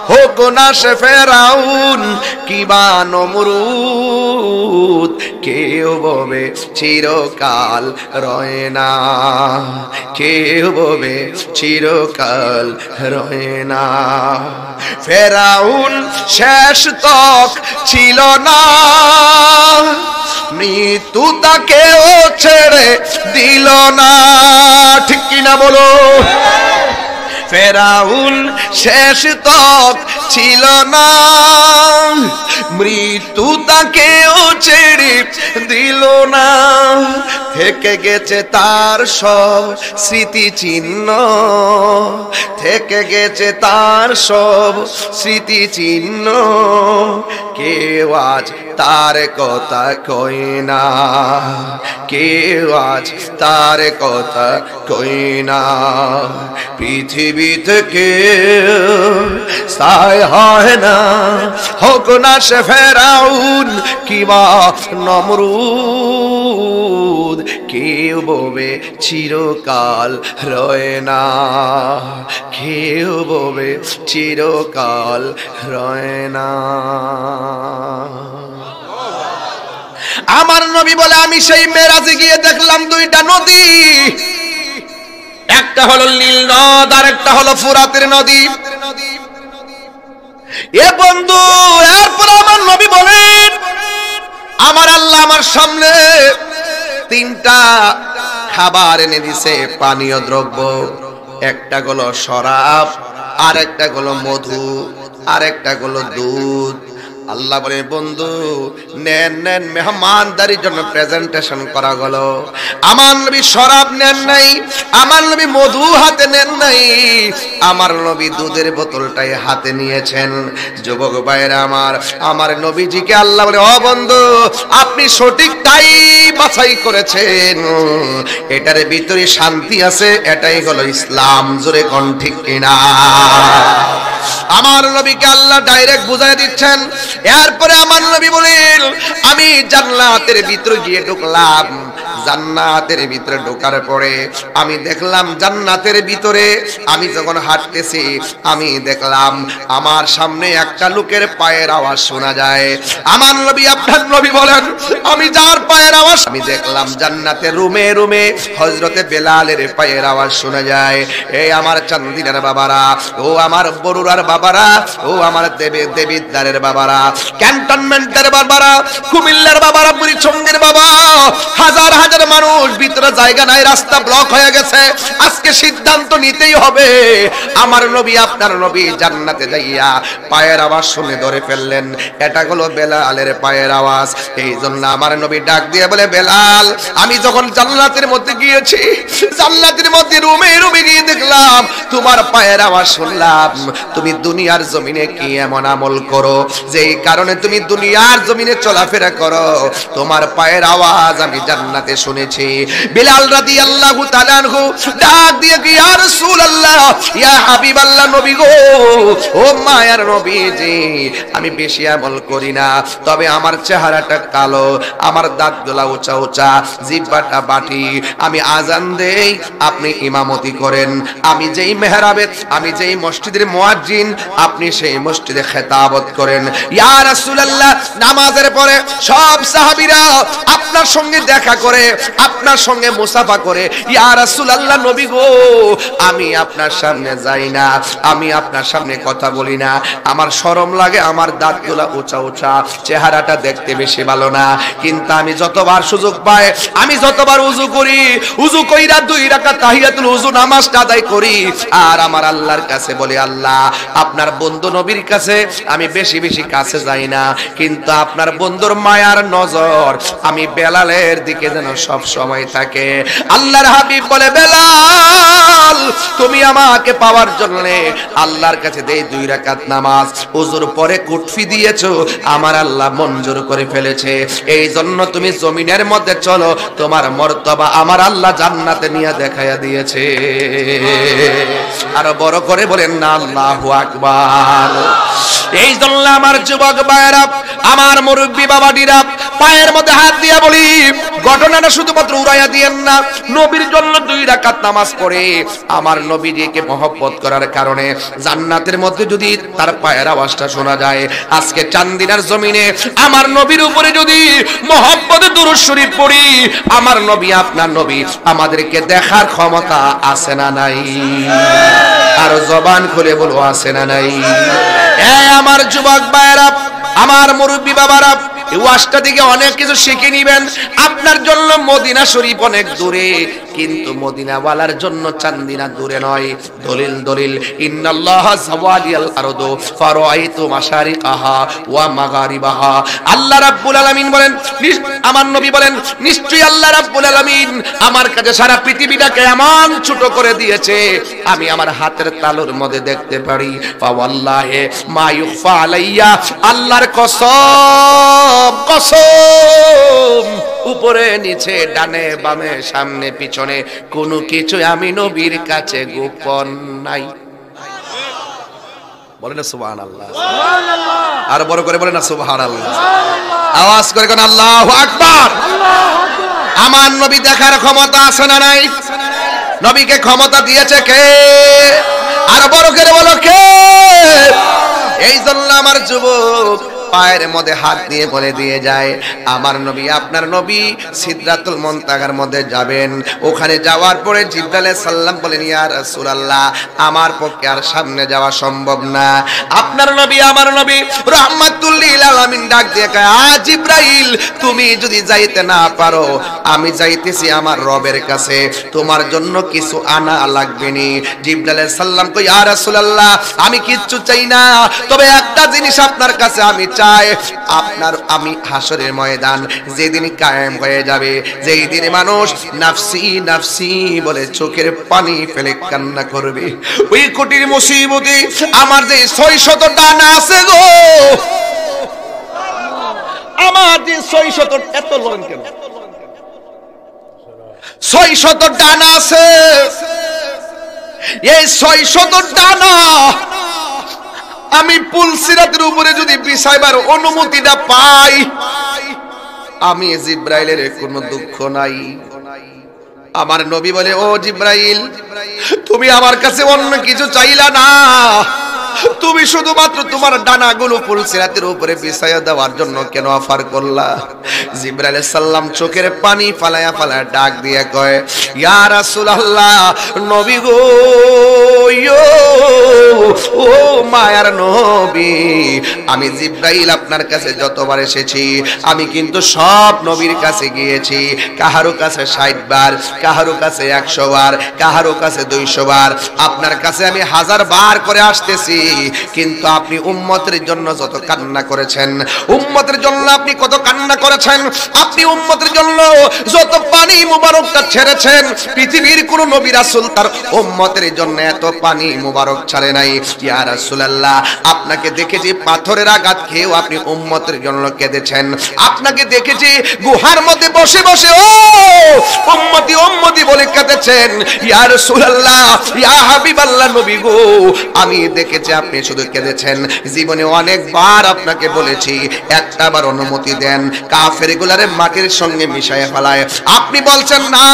হোক না সে ফেরাউন কিবা নমরুদ। কেউ ববে চিরকাল রয় না, কেউ ববে চিরকাল রয় না। ফেরাউন শেষ তক ছিল না, মৃত্যু তাকেও ছেড়ে দিল না, ঠিক কিনা বলো? ফেরাউন শেষ তক ছিল না, মৃত্যু তাকেও ছেড়ে দিল না। থেকে গেছে তার সব স্মৃতি চিহ্ন, থেকে গেছে তার সব স্মৃতি চিহ্ন। কেউ আজ তার কথা কয় না, কেউ আজ তার কথা কয় না। পৃথিবীতে কেউ স্থায়ী হয় না, হোক না সে ফেরাউন কিবা নমরুদ। কেউ ববে চিরকাল রয় না, কেউ ববে চিরকাল রয় না। আমার নবী বলে, আমি সেই মেরাজে গিয়ে দেখলাম দুইটা নদী, একটা হলো নীল নদ আর একটা হলো ফুরাতের নদী। এ বন্ধু, এরপর আমার নবী বলেন, আমার আল্লাহ আমার সামনে তিনটা খাবার এনে দিছে, পানীয় দ্রব্য। একটা হলো শরাব, আর একটা হলো মধু, আর একটা হলো দুধ। আল্লাহ বলে, বন্ধু নেন নেন, মেহমানদারির জন্য প্রেজেন্টেশন করা গেল। আমার নবী শরাব নেন নাই, আমার নবী মধু হাতে নেন নাই, আমার নবী দুধের বোতলটাই হাতে নিয়েছেন। যুবক ভাইরা আমার নবীজিকে আল্লাহ বলে, ও বন্ধু, আপনি সঠিকটাই বাছাই করেছেন, এটার ভিতরে শান্তি আছে, এটাই হলো ইসলাম। জোরে কোন ঠিক কিনা? আমার নবীকে আল্লাহ ডাইরেক্ট বুঝাই দিচ্ছেন। এরপরে আমার নবী বলেন, আমি জান্নাতের ভিতরে গিয়ে ঢুকলাম। জান্নাতের ভিতরে ঢোকার পরে আমি দেখলাম, জান্নাতের ভিতরে আমি যখন হাঁটতেছি, আমি দেখলাম আমার সামনে একটা লোকের পায়ের আওয়াজ শোনা যায়। আমার নবী, আপনার নবী বলেন, আমি যার পায়ের আওয়াজ, আমি দেখলাম জান্নাতের রুমে রুমে হযরতে বেলালের পায়ের আওয়াজ শোনা যায়। এই আমার চান্দিনার বাবারা, ও আমার বরুড়ার বাবারা, ও আমার দেবিদ্বারের বাবারা, ক্যান্টনমেন্টের বাবারা, কুমিল্লার বাবারা, বুড়িচঙ্গের বাবা, হাজার হাজার মানুষ, ভিতরে জায়গা নাই, রাস্তা ব্লক হয়ে গেছে। আজকে সিদ্ধান্ত নিতেই হবে। আমার নবী আপনার নবী জান্নাতে যাইয়া পায়ের আওয়াজ শুনে ধরে ফেললেন, এটা হলো বেলালের পায়ের আওয়াজ। এই জন্য আমার নবী ডাক দিয়ে বলে, বেলাল, আমি যখন জান্নাতের মধ্যে গিয়েছি, জান্নাতের মধ্যে রুমে রুমে গিয়ে দেখলাম তোমার পায়ের আওয়াজ শুনলাম। তুমি দুনিয়ার জমিনে কি এমন আমল করো যেই কারণে তুমি দুনিয়ার জমিনে চলাফেরা করো, তোমার পায়ের আওয়াজ আমি জান্নাতে শুনেছি। বিলাল রাদিয়াল্লাহু তাআলা আনহু ডাক দিয়ে কি, ইয়া রাসূলুল্লাহ, ইয়া হাবিবাল্লাহ, নবী গো, ও মায়ার নবীজি, আমি বেশি আমল করি না, তবে আমার চেহারাটা কালো, আমার দাঁতগুলা উঁচা উঁচা, জিহ্বাটা বাটি, আমি আজান দেই, আপনি ইমামতি করেন, আমি যেই মেহরাবে, আমি যেই মসজিদের মুয়াজ্জিন, আপনি সেই মসজিদে খেতাবত করেন। ইয়া রাসূলুল্লাহ, নামাজের পরে সব সাহাবীরা আপনার সঙ্গে দেখা করে, আপনার সঙ্গে মুসাফা করে। ইয়া রাসূলুল্লাহ, নবী গো, আমি আপনার সামনে যাই না, আমি আপনার সামনে কথা বলি না, আমার শরম লাগে, আমার দাঁতগুলা উঁচা উঁচা, চেহারাটা দেখতে বেশি ভালো না, কিন্তু আমি যতবার সুযোগ পাই, আমি যতবার উযু করি, উযু কইরা 2 রাকাত তাহিয়াতুল উযু নামাজটা আদায় করি, আর আমার আল্লাহর কাছে বলি, আল্লাহ, আপনার বন্ধু নবীর কাছে আমি বেশি বেশি কাছে যাই না, কিন্তু আপনার বন্ধুর মায়ার নজর আমি বেলালের দিকে যেন সব সময় থাকে। আল্লাহর হাবিব বলে, বেলাল, তুমি আমাকে পাওয়ার জন্য আল্লাহর কাছে দেই 2 রাকাত নামাজ, ওযুর পরে কুটফি দিয়েছো, আমার আল্লাহ মঞ্জুর করে ফেলেছে, এই জন্য তুমি জমিনের মধ্যে চলো, তোমার মর্তবা আমার আল্লাহ জান্নাতে নিয়ে দেখাইয়া দিয়েছে। আরো বড় করে বলেন না আল্লাহু আকবার। এই জন্য আমার যুবক ভাইরা, আমার মুরব্বী বাবাজিরা, পায়ের মধ্যে হাত দিয়া বলি, ঘটনাটা শুধুমাত্র উড়াইয়া দিয়েন না। নবীর জন্য 2 রাকাত নামাজ পড়ে আমার নবীজিকে মহব্বত করার কারণে জান্নাতের মধ্যে যদি তার পায়ের আওয়াজটা শোনা যায়, আজকে চান্দিনার জমিনে আমার নবীর উপরে যদি মহব্বতে দুরূদ শরীফ পড়ি, আমার নবী আপনার নবী আমাদেরকে দেখার ক্ষমতা আছে না নাই? আর জবান খুলে বলো, আছে না নাই? আমার যুবক ভাইরা, আমার মুরব্বী বাবারা, এই ওয়াজটা থেকে অনেক কিছু শিখে নিবেন। আপনার জন্য মদিনা শরীফ অনেক দূরে, কিন্তু মদিনাওয়ালার জন্য চান্দিনা দূরে নয়। দলিল দলিল, ইন্নাল্লাহা যাওয়ালিয়াল আরদু ফারাআইতু মাশারিকাহা ওয়া মাগারিবাহা। আল্লাহ রাব্বুল আলামিন বলেন, আমার নবী বলেন, নিশ্চয়ই আল্লাহ রাব্বুল আলামিন আমার কাছে সারা পৃথিবীটাকে এমন ছোট করে দিয়েছে, আমি আমার হাতের তালুর মধ্যে দেখতে পারি। ফাওয়াল্লাহি মা ইউখফা আলাইয়া, আল্লাহর কসম, কসম, উপরে নিচে ডানে বামে সামনে পিছনে কোনো কিছু আমি নবীর কাছে গোপন নাই। বলেন না সুবহানাল্লাহ, আর বড় করে বলেন না সুবহানাল্লাহ, আওয়াজ করে কোন আল্লাহু আকবার। আমার নবী দেখার ক্ষমতা আছে না নাই? নবীকে ক্ষমতা দিয়েছে কে? আর বড় করে বলো কে? এই জন্য আমার যুবক পায়ের মধ্যে হাত দিয়ে বলে দিয়ে যায়, আমার নবী আপনার নবী সিদরাতুল মুনতাহার মধ্যে যাবেন। ওখানে যাওয়ার পরে জিবরাইল আলাইহিস সালাম বলেন, ইয়া রাসূলুল্লাহ, আমার পক্ষে আর সামনে যাওয়া সম্ভব না। আপনার নবী আমার নবী রাহমাতুল লিল আলামিন ডাক দিয়ে কয়, জিবরাইল, তুমি যদি যাইতে না পারো, আমি যাইতেছি আমার রবের কাছে, তোমার জন্য কিছু আনা লাগবে নি। জিবরাইল আলাইহিস সালাম কয়, ইয়া রাসূলুল্লাহ, আমি কিচ্ছু চাই না, তবে একটা জিনিস আপনার কাছে আমি চাই, আপনার আমি হাসরের ময়দান যেদিন কায়েম হয়ে যাবে, যেই দিনে মানুষ নাফসি নাফসি বলে চোখের পানি ফেলে কান্না করবে, ওই কোটির মুসিবতে আমার যে 600 ডানা আছে গো, আমার যে 600, এত লন কেন, 600 ডানা আছে, এই 600 ডানা আমি পুলসিরাতের উপরে যদি বিছাইবার অনুমতিটা পাই, আমি জিবরাইলের কোনো দুঃখ নাই। আমার নবী বলে, ও জিবরাইল, তুমি আমার কাছে অন্য কিছু চাইলা না, তুমি শুধুমাত্র তোমার ডানাগুলো পুলসিরাতের উপরে বিছায়া দেওয়ার জন্য কেন অফার করলা? জিবরাইল আলাইহিস সালাম চোখের পানি ফালায়া ফালায়া ডাক দিয়ে কয়, ইয়া রাসূলুল্লাহ, নবী গো, ও মায়ার নবী, আমি জিবরাইল আপনার কাছে যতবার এসেছি আমি কিন্তু সব নবীর কাছে গিয়েছি, কাহারো কাছে 60 বার, কাহারো কাছে 100 বার, কাহারো কাছে 200 বার, আপনার কাছে আমি 1000 বার করে আসতেছি, কিন্তু আপনি উম্মতের জন্য যত কান্না করেছেন, উম্মতের জন্য আপনি কত কান্না করেছেন, আপনি উম্মতের জন্য যত পানি মুবারকটা ছেড়েছেন, পৃথিবীর কোন নবী রাসূল তার উম্মতের জন্য এত পানি মুবারক ছাড়ে নাই। ইয়া রাসূলুল্লাহ, আপনাকে দেখেছি পাথরের আঘাত খেয়েও আপনি উম্মতের জন্য কেঁদেছেন, আপনাকে দেখেছি গুহার মধ্যে বসে বসে ও উম্মতি উম্মতি বলে কেঁদেছেন। ইয়া রাসূলুল্লাহ, ইয়া হাবিবাল্লাহ, নবী গো, আমি দেখেছি আপনি শুধু কেঁদেছেন। জীবনে অনেকবার আপনাকে বলেছি একটাবার অনুমতি দেন, কাফেরগুলারে মাটির সঙ্গে মিশায় ফেলায়, আপনি বলছেন না।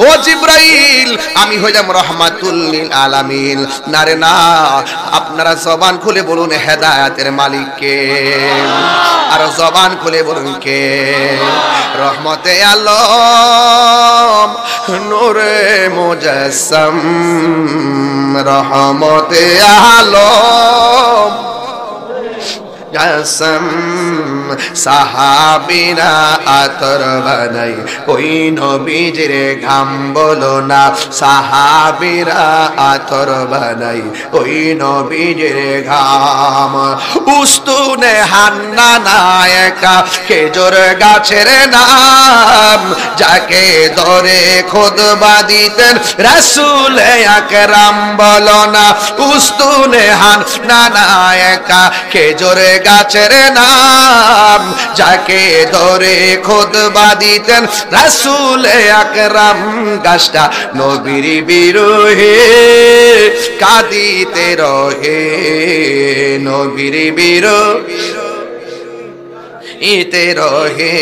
ও জিবরাইল, আমি হইলাম রাহমাতুল লিল আলামিন। না রে না, আপনারা জবান খুলে বলুন হেদায়েতের মালিক কে, আর জবান খুলে বলুন কে? রহমতে আলম, নূরে মুজাসসাম, রহমতে আলম জাসম, সাহাবীরা আতর বানাই ওই নবীজির ঘাম বলো না, সাহাবীরা আতর বানাই ওই নবীজির ঘাম। উস্তুনে হান্নানা একা খেজুর গাছের নাম, যাকে ধরে খুতবা দিতেন রাসূল আকরাম বলো না। উস্তুনে হান্নানা একা খেজুর গাছের নাম, যাকে ধরে খুতবা দিতেন রাসূল আকরাম। গাছটা নবীর বিরহে কাঁদিতে রহে, নবীর ইতে রহে,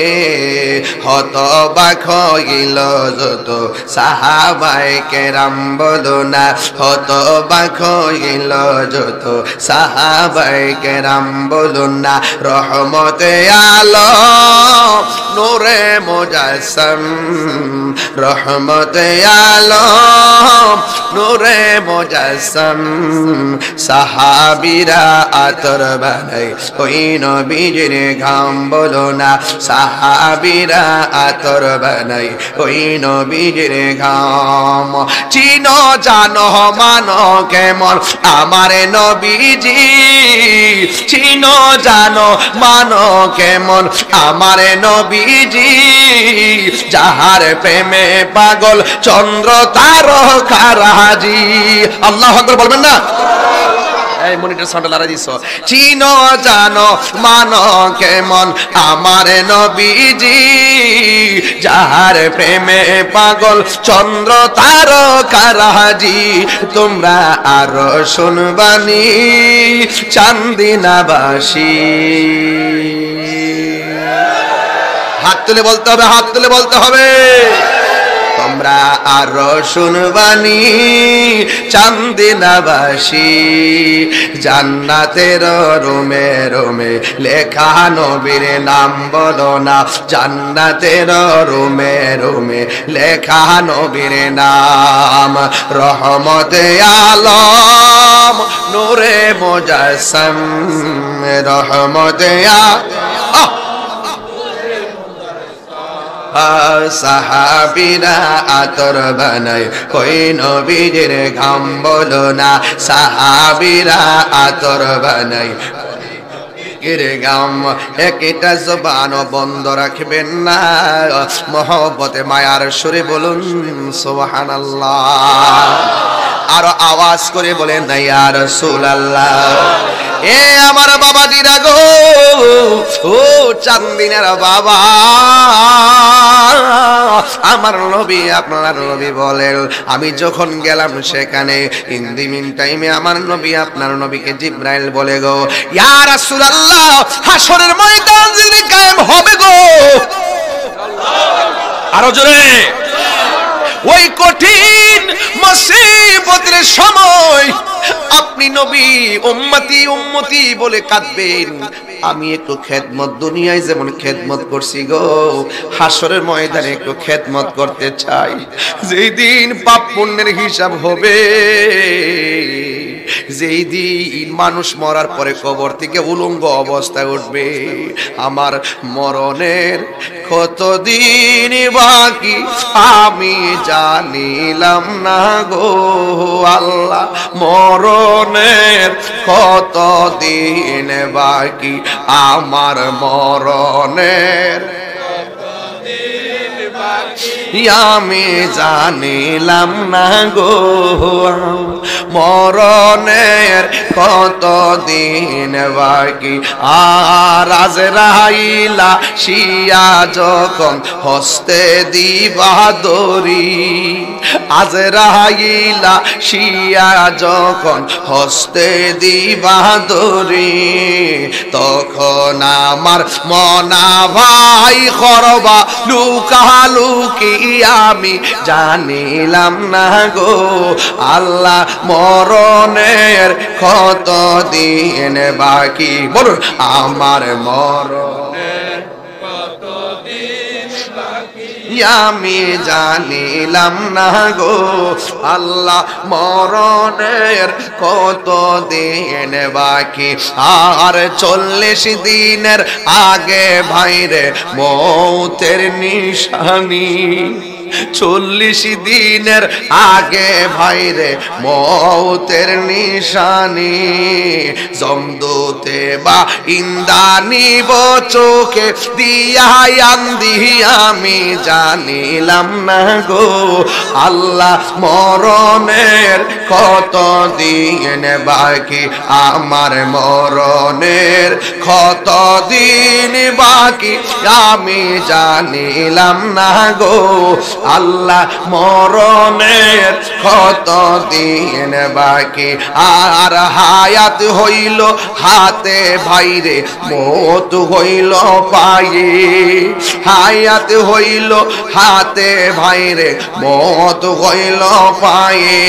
হতবাক হইল যত সাহাবায়ে কেরাম বলো না, হতবাক হইল যত সাহাবায়ে কেরাম বলো না। রহমতে আলম, নূরে মুজাসসাম, রহমতে আলম, নূরে মুজাসসাম, সাহাবীরা আতর বানাই ওই নবীজির ঘাম বলো না, সাহাবীরা আতর বানাই ওই নবীজির ঘাম। চিনো জানো মানো কেমন আমার নবীজি, চিনো জানো মানো কেমন আমার নবীজি, যাহার প্রেমে পাগল চন্দ্র তারকারাজি। আল্লাহু আকবার বলবেন না? এই মনিটর সাউন্ড লাগাই দিছো। চিনো জানো মানো কেমন আমার নবীজি, যাহার প্রেমে পাগল চন্দ্র তারকারাজি। তোমরা আরো শুনবানি চান্দিনাবাসী। হাত তুলে বলতে হবে, হাত তুলে বলতে হবে। তোমরা আরো শুনবানি চান্দিনাবাসী, জান্নাতের রুমে রুমে লেখা নবীর নাম বলো না, জান্নাতের রুমে রুমে লেখা নবীর নাম। রহমতে আলম, নূরে মুজাসসাম, রহমতে আলম, সাহাবীরা আতর বানাই ওই নবীজির ঘাম বলো না, সাহাবীরা আতর বানাই গাম। একটা জবান বন্ধ রাখবেন না, মহব্বতে মায়ার সুরে বলুন সুবহানাল্লাহ। আরো আওয়াজ করে বলেন না ইয়া রাসূলুল্লাহ। এ আমার বাবাজিরা গো, ও চান্দিনার বাবা, আমার নবী আপনার নবী বলেন, আমি যখন গেলাম সেখানে ইন দি মিন টাইমে আমার নবী আপনার নবীকে জিবরাইল বলে গো, ইয়া রাসূলুল্লাহ, হাসরের ময়দান যদি কায়েম হবে গো, আরো জোরে, ওই কঠিন মুসিবতের সময় আপনি নবী উম্মতি উম্মতি বলে কাঁদবেন, আমি একটু খেদমত দুনিয়ায় যেমন খেদমত করছি গো, হাসরের ময়দানে একটু খেদমত করতে চাই। যেই দিন পাপ পুণ্যের হিসাব হবে, যেই দিন মানুষ মরার পরে কবর থেকে উলঙ্গ অবস্থায় উঠবে, আমার মরণের কতদিন বাকি আমি জানিলাম না গো আল্লাহ, মরণের কতদিন বাকি আমার মরণের আমি জানিলাম না গো, মরণের কতদিন বাকি। আর আজরাইলা শিয়া যখন হস্তে দিবা দড়ি, আজরাইলা শিয়া যখন হস্তে দিবা দড়ি, তখন আমার মনা ভাই করবা লুকালুকি আমি জানিলাম না গো আল্লাহ, মরণের কতদিন বাকি। বলুন আমার মরণের কতদিন বাকি আমি জানিলাম না গো আল্লাহ, মরণের কতদিন বাকি। আর 40 দিনের আগে ভাইরে মৌতের নিশানি, 40 দিনের আগে ভাইরে মৌতের নিশানি, জমদূতে বা ইন্দানি চোখে দিয়া আন্দি আমি জানিলাম না গো আল্লাহ, মরণের কতদিন বাকি আমার মরণের কতদিন বাকি আমি জানিলাম না গো আল্লাহ, মরণের কতদিন বাকি। আর হায়াত হইল হাতে ভাইরে মওত হইল পায়ে, হায়াত হইল হাতে ভাইরে মওত হইল পায়ে,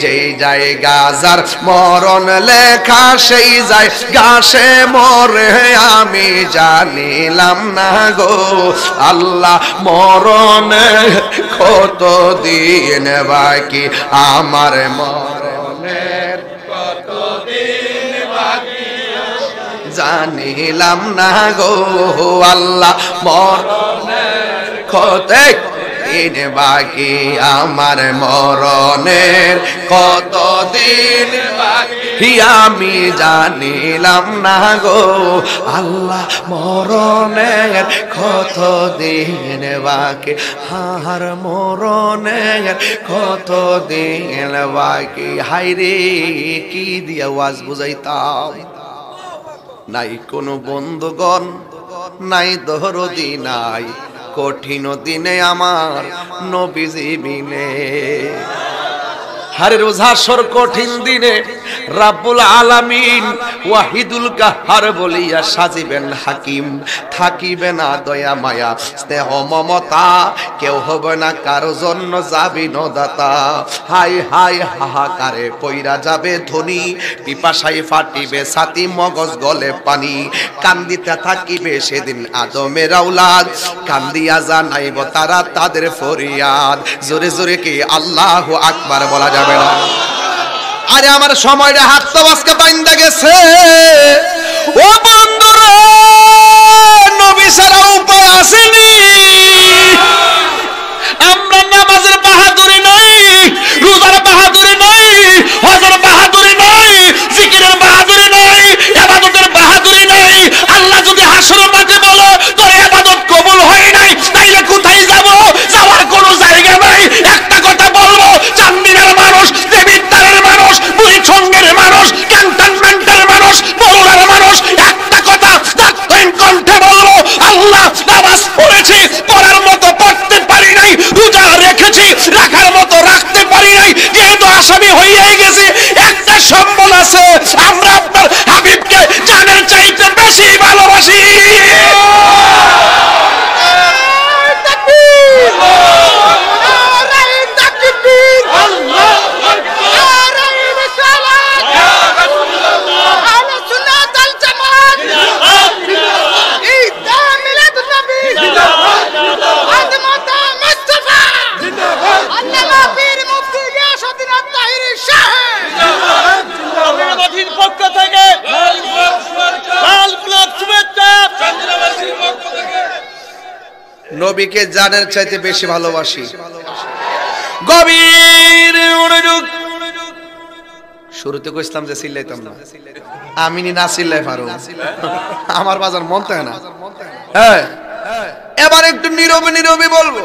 যেই জায়গা যার মরণ লেখা সেই জায়গা সে মরে আমি জানিলাম না গো আল্লাহ, মরণের কতদিন বাকি আমার মরণের কতদিন বাকি জানিলাম না গো আল্লাহ, মরণের কতদিন বাকি আমার মরণের কতদিন বাকি আমি জানিলাম না গো আল্লাহ, মরণের কতদিন বাকি আর মরণের কতদিন বাকি। হায়রে কি দিয়া ওয়াজ বুঝাইতাম, নাই কোনো বন্ধুগণ নাই দরদি নাই, কঠিন দিনে আমার নবীজি বিনে। হারে রোজাসর কঠিন দিনে রাব্বুল আলামিন ওয়াহিদুল কাহার বলিয়া সাজিবেন হাকিম, থাকিবে না দয়া মায়া স্নেহ মমতা, কেউ হবে না কারো জন্য যাবি নদাতা। হাই হাই হাহাকারে পইরা যাবে ধনী, পিপাসায় ফাটিবে ছাতি মগজ গলে পানি, কান্দিতে থাকিবে সেদিন আদমের আওলাদ, কান্দিয়া জানাইব তারা তাদের ফরিয়াদ। জোরে জোরে কি আল্লাহু আকবার বলা যাবে না? আরে আমার সময়টা হাত তো আজকে বাইন্দা গেছে। ও বন্ধুরা, নবী ছাড়া উপায় আসেনি। আমরা নামাজের বাহাদুরি নাই, রোজার বাহাদুরি নাই, হজের বাহাদুরি নাই, জিকিরের বাহাদুরি নাই, ইবাদতের বাহাদুরি নাই। আল্লাহ যদি হাসরের মাঠে বলে তোর ইবাদত কবুল হয় নাই, তাইলে কোথায় যাব? যাওয়ার কোনো জায়গা নাই। একটা কথা বলবো, চান্দিনার মানুষ, দেবিদ্বারের মানুষ, বুড়িছঙ্গের মানুষ, ক্যান্টনমেন্টের মানুষ, বগুড়ার মানুষ, একটা কথা দাঁতহীন কণ্ঠে বলবো, আল্লাহ নামাজ পড়েছি, পড়ার মতো পড়তে পারি নাই, রোজা রেখেছি, রাখার মতো রাখতে পারি নাই, যেহেতু আসামি হইয়াই গেছি, একটা সম্বল আছে, আমরা আপনার হাবিবকে জানের চাইতে বেশি ভালোবাসি। নবীকে জানের চাইতে বেশি ভালোবাসি। গভীর মনোযোগ। শুরুতে কইছিলাম যে চিল্লাইতাম না, আমি না চিল্লাই পারো, আমার বাজার মন থাকে না। হ্যাঁ, এবার একটু নীরবে নীরবে বলবো।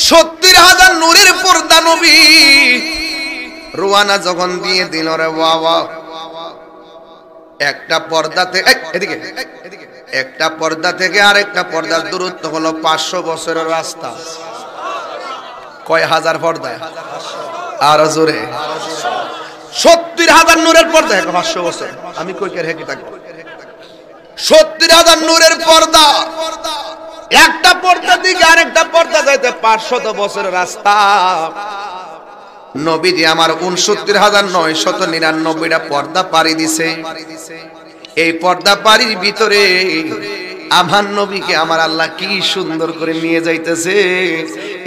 70,000 নূরের পর্দা নবী রুয়ানা যখন দিয়ে দিল রে বাবা, একটা পর্দা থেকে এদিকে একটা পর্দা থেকে আরেকটা পর্দার দূরত্ব হলো 500 বছরের রাস্তা। কয় হাজার পর্দা? আরো জোরে। 70,000 নূরের পর্দা 500 বছর। আমি কই কে হেঁকে থাকবো? 70,000 নূরের পর্দা, একটা পর্দা দিকে আরেকটা পর্দা যাইতে 500 বছরের রাস্তা। নবীজি আমার 69,999টা পর্দা পাড়ি দিছে। এই পর্দা পাড়ির ভিতরে আমার নবীকে আমার আল্লাহ কি সুন্দর করে নিয়ে যাইতেছে।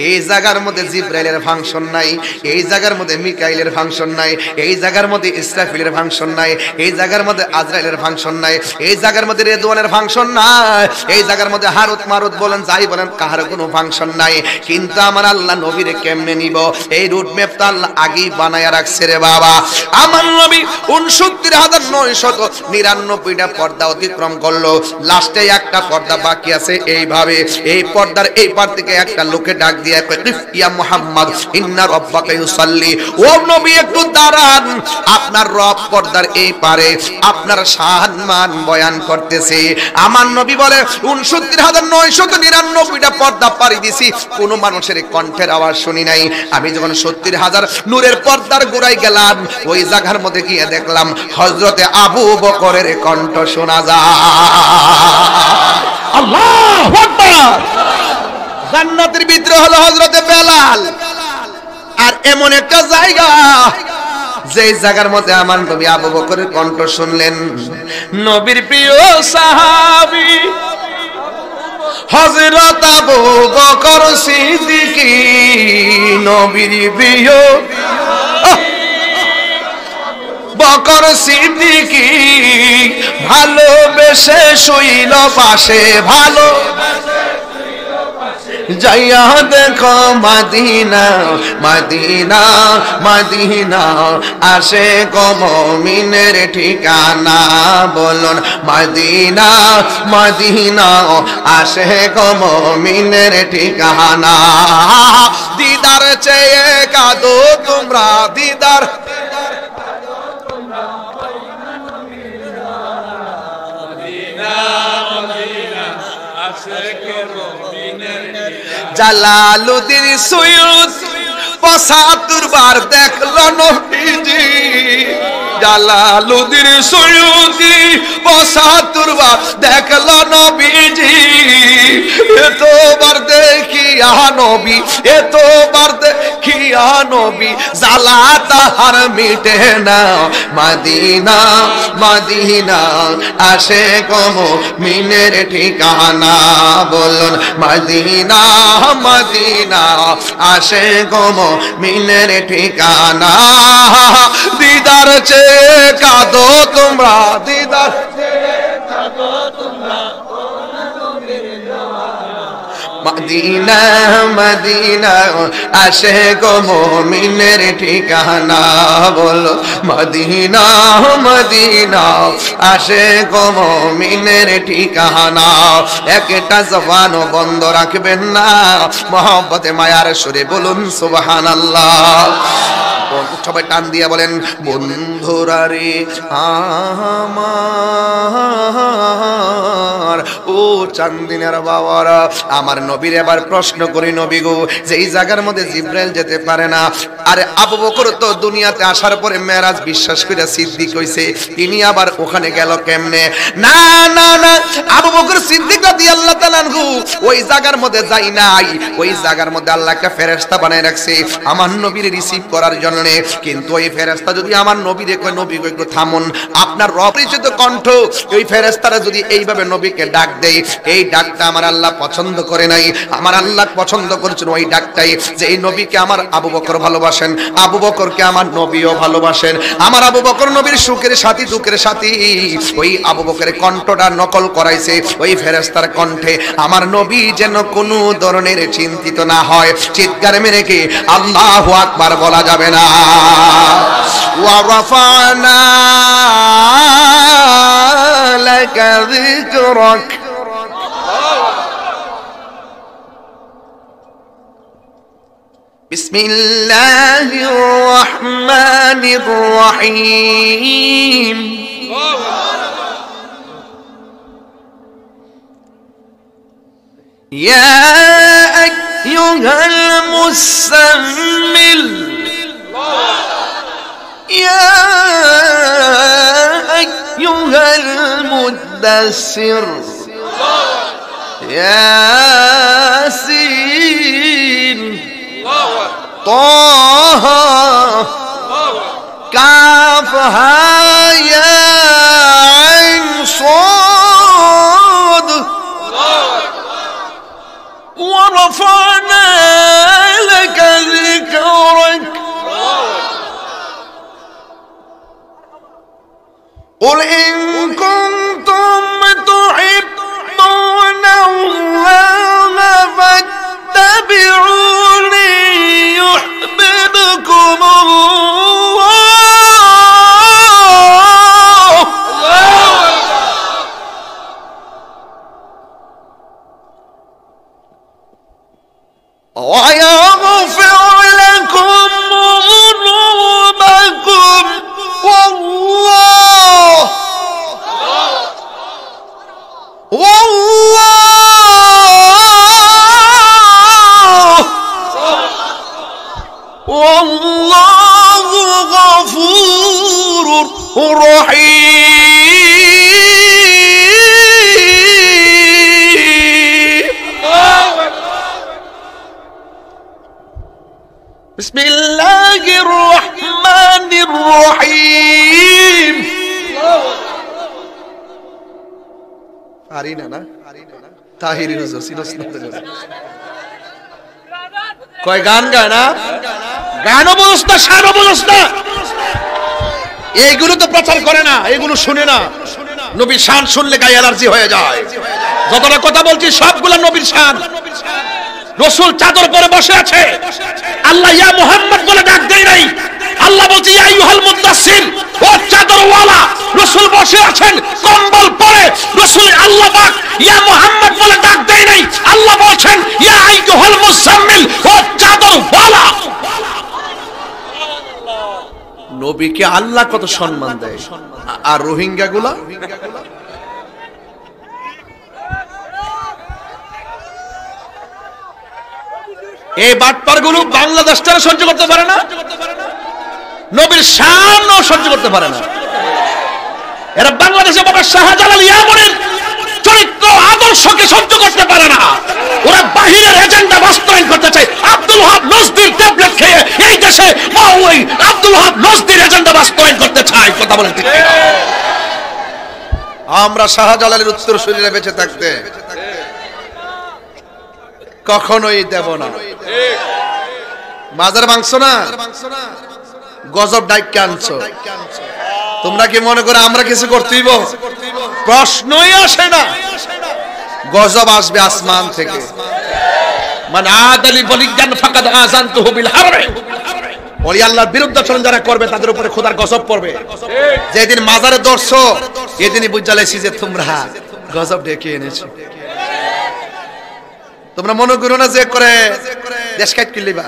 এই জায়গার মধ্যে জিব্রাইলের ফাংশন নাই, এই জায়গার মধ্যে মিকাইলের ফাংশন নাই, এই জায়গার মধ্যে ইসরাফিলের ফাংশন নাই, এই জায়গার মধ্যে আজরাইলের ফাংশন নাই, এই জায়গার মধ্যে রেদওয়ানের ফাংশন নাই, এই জায়গার মধ্যে হারুত মারুত বলেন যাই বলেন কাহার কোনো ফাংশন নাই। কিন্তু আমার আল্লাহ নবীরে কেমনে নিব, এই রুট ম্যাপটা আল্লাহ আগেই বানায়া রাখছে রে বাবা। আমার নবী 69,999টা পর্দা অতিক্রম করলো, লাস্টে একটা পর্দা বাকি আছে। এইভাবে এই পর্দার এই পার থেকে একটা লোকে ডাক দিয়ে কয়, ইয়া মুহাম্মদ ইন্না রাব্বাকা ইউসাল্লি। ও নবী একটু দাঁড়ান, আপনার রব পর্দার এই পারে আপনার সম্মান বয়ান করতেছে। আমার নবী বলে 69,999টা পর্দা পাড়ি দিছি, কোন মানুষের কণ্ঠের আওয়াজ শুনি নাই। আমি যখন 70,000 নূরের পর্দার গোড়ায় গেলাম, ওই জায়গার মধ্যে গিয়ে দেখলাম হযরতে আবু বকরের কণ্ঠ শোনা যায়। আল্লাহু আকবার। জান্নাতের ভিতরে হলো হযরতে বেলাল। আর এমন একটা জায়গা, যে জায়গার মধ্যে আমার নবী আবু বকরের কণ্ঠ শুনলেন। নবীর প্রিয় সাহাবী হযরত আবু বকর সিদ্দিক, নবীর প্রিয় বকর সিদ্দিক ভালোবেসে শুইল পাশে, ভালো যাইয়া দেখো মদিনা মদিনা মদিনা, আসে গো মুমিনের ঠিকানা। বলুন মদিনা মদিনা, আসে গো মুমিনের ঠিকানা। দিদার চেয়ে কাঁদো তোমরা, দিদার জালালুদ্দিন সুয়ুতি ৭৫ বার দেখল নবীজি। জালালুদ্দিন সুয়ুতি ৭৫ বার দেখল নবীজি। এতবার দেখিয়া নবী, এতবার দেখিয়া নবী, জ্বালা তাহার মিটে না। মদিনা মদিনা, আসে গো মুমিনের ঠিকানা। বলুন মদিনা মদিনা, আসে গো মুমিনের ঠিকানা। দিদার চেয়ে কাঁদো তোমরা, দিদার চেয়ে কাঁদো তোমরা। মদিনা মদিনা, আসে গো মুমিনের ঠিকানা। বলো মদিনা মদিনা, আসে গো মুমিনের ঠিকানা। একটা জবান বন্ধ রাখবেন না, মহব্বতে মায়ার সুরে বলুন সুবহানাল্লাহ। সবাই টান দিয়ে বলেন বন্ধুরা রে আমার, ও চান্দিনের বাবারা আমার নবীর এবার প্রশ্ন করি, নবী গো যেই জায়গার মধ্যে জিব্রাইল যেতে পারে না, আরে আবু বকর তো দুনিয়াতে আসার পরে মেরাজ বিশ্বাস করে সিদ্দিক হইছে, তিনি আবার ওখানে গেল কেমনে? না না না, আবু বকর সিদ্দিক রাদিয়াল্লাহু তাআলা আনহু ওই জায়গার মধ্যে যাই নাই, ওই জায়গার মধ্যে আল্লাহ একটা ফেরেশতা বানায় রাখছে আমার নবীর রিসিভ করার জন্য। কিন্তু ওই ফেরেশতা যদি আমার নবীরে কয়, নবী একটু থামুন, আপনার অপরিচিত কণ্ঠ ওই ফেরেশতারা যদি এইভাবে নবীকে ডাক দেয়, এই ডাকটা আমার আল্লাহ পছন্দ করে নাই। আমার আল্লাহ পছন্দ করেছেন ওই ডাকটাই, যে এই নবীকে আমার আবু বকর ভালোবাসে। ভালোবাসেন, আবু বকরকে আমার নবীও ভালোবাসেন। আমার আবু বকর নবীর সুখের সাথী দুঃখের সাথী। ওই আবু বকরের কণ্ঠটা নকল করাইছে ওই ফেরেশতার কণ্ঠে, আমার নবী যেন কোনো ধরনের চিন্তিত না হয়। চিৎকার মেরে কি আল্লাহু আকবার বলা যাবে না? ওয়া রাফা'না লাকা যিকরাক। বিসমিল্লাহির রহমানির রহিম। ইয়া আইয়ুহাল মুসাম্মিল ইয়া আইয়ুহাল মুদাসসির ইয়াসিন طه كاف ها يا عين صاد ورفعنا لك ذكرك قل إن كنتم تحبون الله فاتبعوني يحببكم الله ويغفر لكم ذنوبكم والله غفور رحيم. بسم الله الرحمن الرحيم. আরিনা না তাহিরি হুজুর সিনস না কয় গান গায় না, গানও বুঝস না, শানও বুঝস না, এইগুলো তো প্রচার করে না, এগুলো শুনে না। নবীর শান শুনলে গায়ে অ্যালার্জি হয়ে যায়। যতটা কথা বলছি সবগুলো নবীর শান। রাসূল চাদর পরে বসে আছে, আল্লাহ ইয়া মুহাম্মদ বলে ডাক দেয় নাই। আল্লাহ বলছে ইয়া আইয়ুহাল মুদাসসির, ও চাদরওয়ালা। রাসূল বসে আছেন কম্বল পরে, রাসূল আল্লাহ পাক ইয়া মুহাম্মদ বলে ডাক দেয় নাই। আল্লাহ বলছেন ইয়া আইয়ুহাল মুজাম্মিল, ও চাদরওয়ালা। নবীকে আল্লাহ কত সম্মান দেয়, আর রোহিঙ্গা গুলা এই বাটপার গুলো বাংলাদেশটারে সহ্য করতে পারে না, নবীর শানও সহ্য করতে পারে না। এরা বাংলাদেশে বাবা শাহজালাল ইয়ামনের চরিত্র আদর্শকে সহ্য করতে পারে না। ওরা বাহিরের এজেন্ডা বাস্তবায়ন করতে চায়। আব্দুল ওয়াহাব নজদির ট্যাবলেট খেয়ে এই দেশে ওই আব্দুল ওয়াহাব নজদির এজেন্ডা বাস্তবায়ন করতে চায়। কথা বলেন ঠিক কিনা? আমরা শাহজালালের উত্তরসূরিরা বেঁচে থাকতে কখনোই দেব না। মাজার মাংস না, গজব ডাইক্কা আনছো। তোমরা কি মনে করো আমরা কিছু করতেইব? প্রশ্নই আসে না। গজব আসবে আসমান থেকে। মান আদালি ওয়ালিয়ান ফাকাদ আযানতুহু বিল হারব। ওলি আল্লাহর বিরুদ্ধাচরণ যারা করবে তাদের উপরে খোদার গজব পড়বে। যেদিন মাজারে দর্শো এদিনই বুঝা লাইছি যে তোমরা গজব ডেকে এনেছো। তোমরা মনে করো না যে করে দেশ কাট কিলিবা।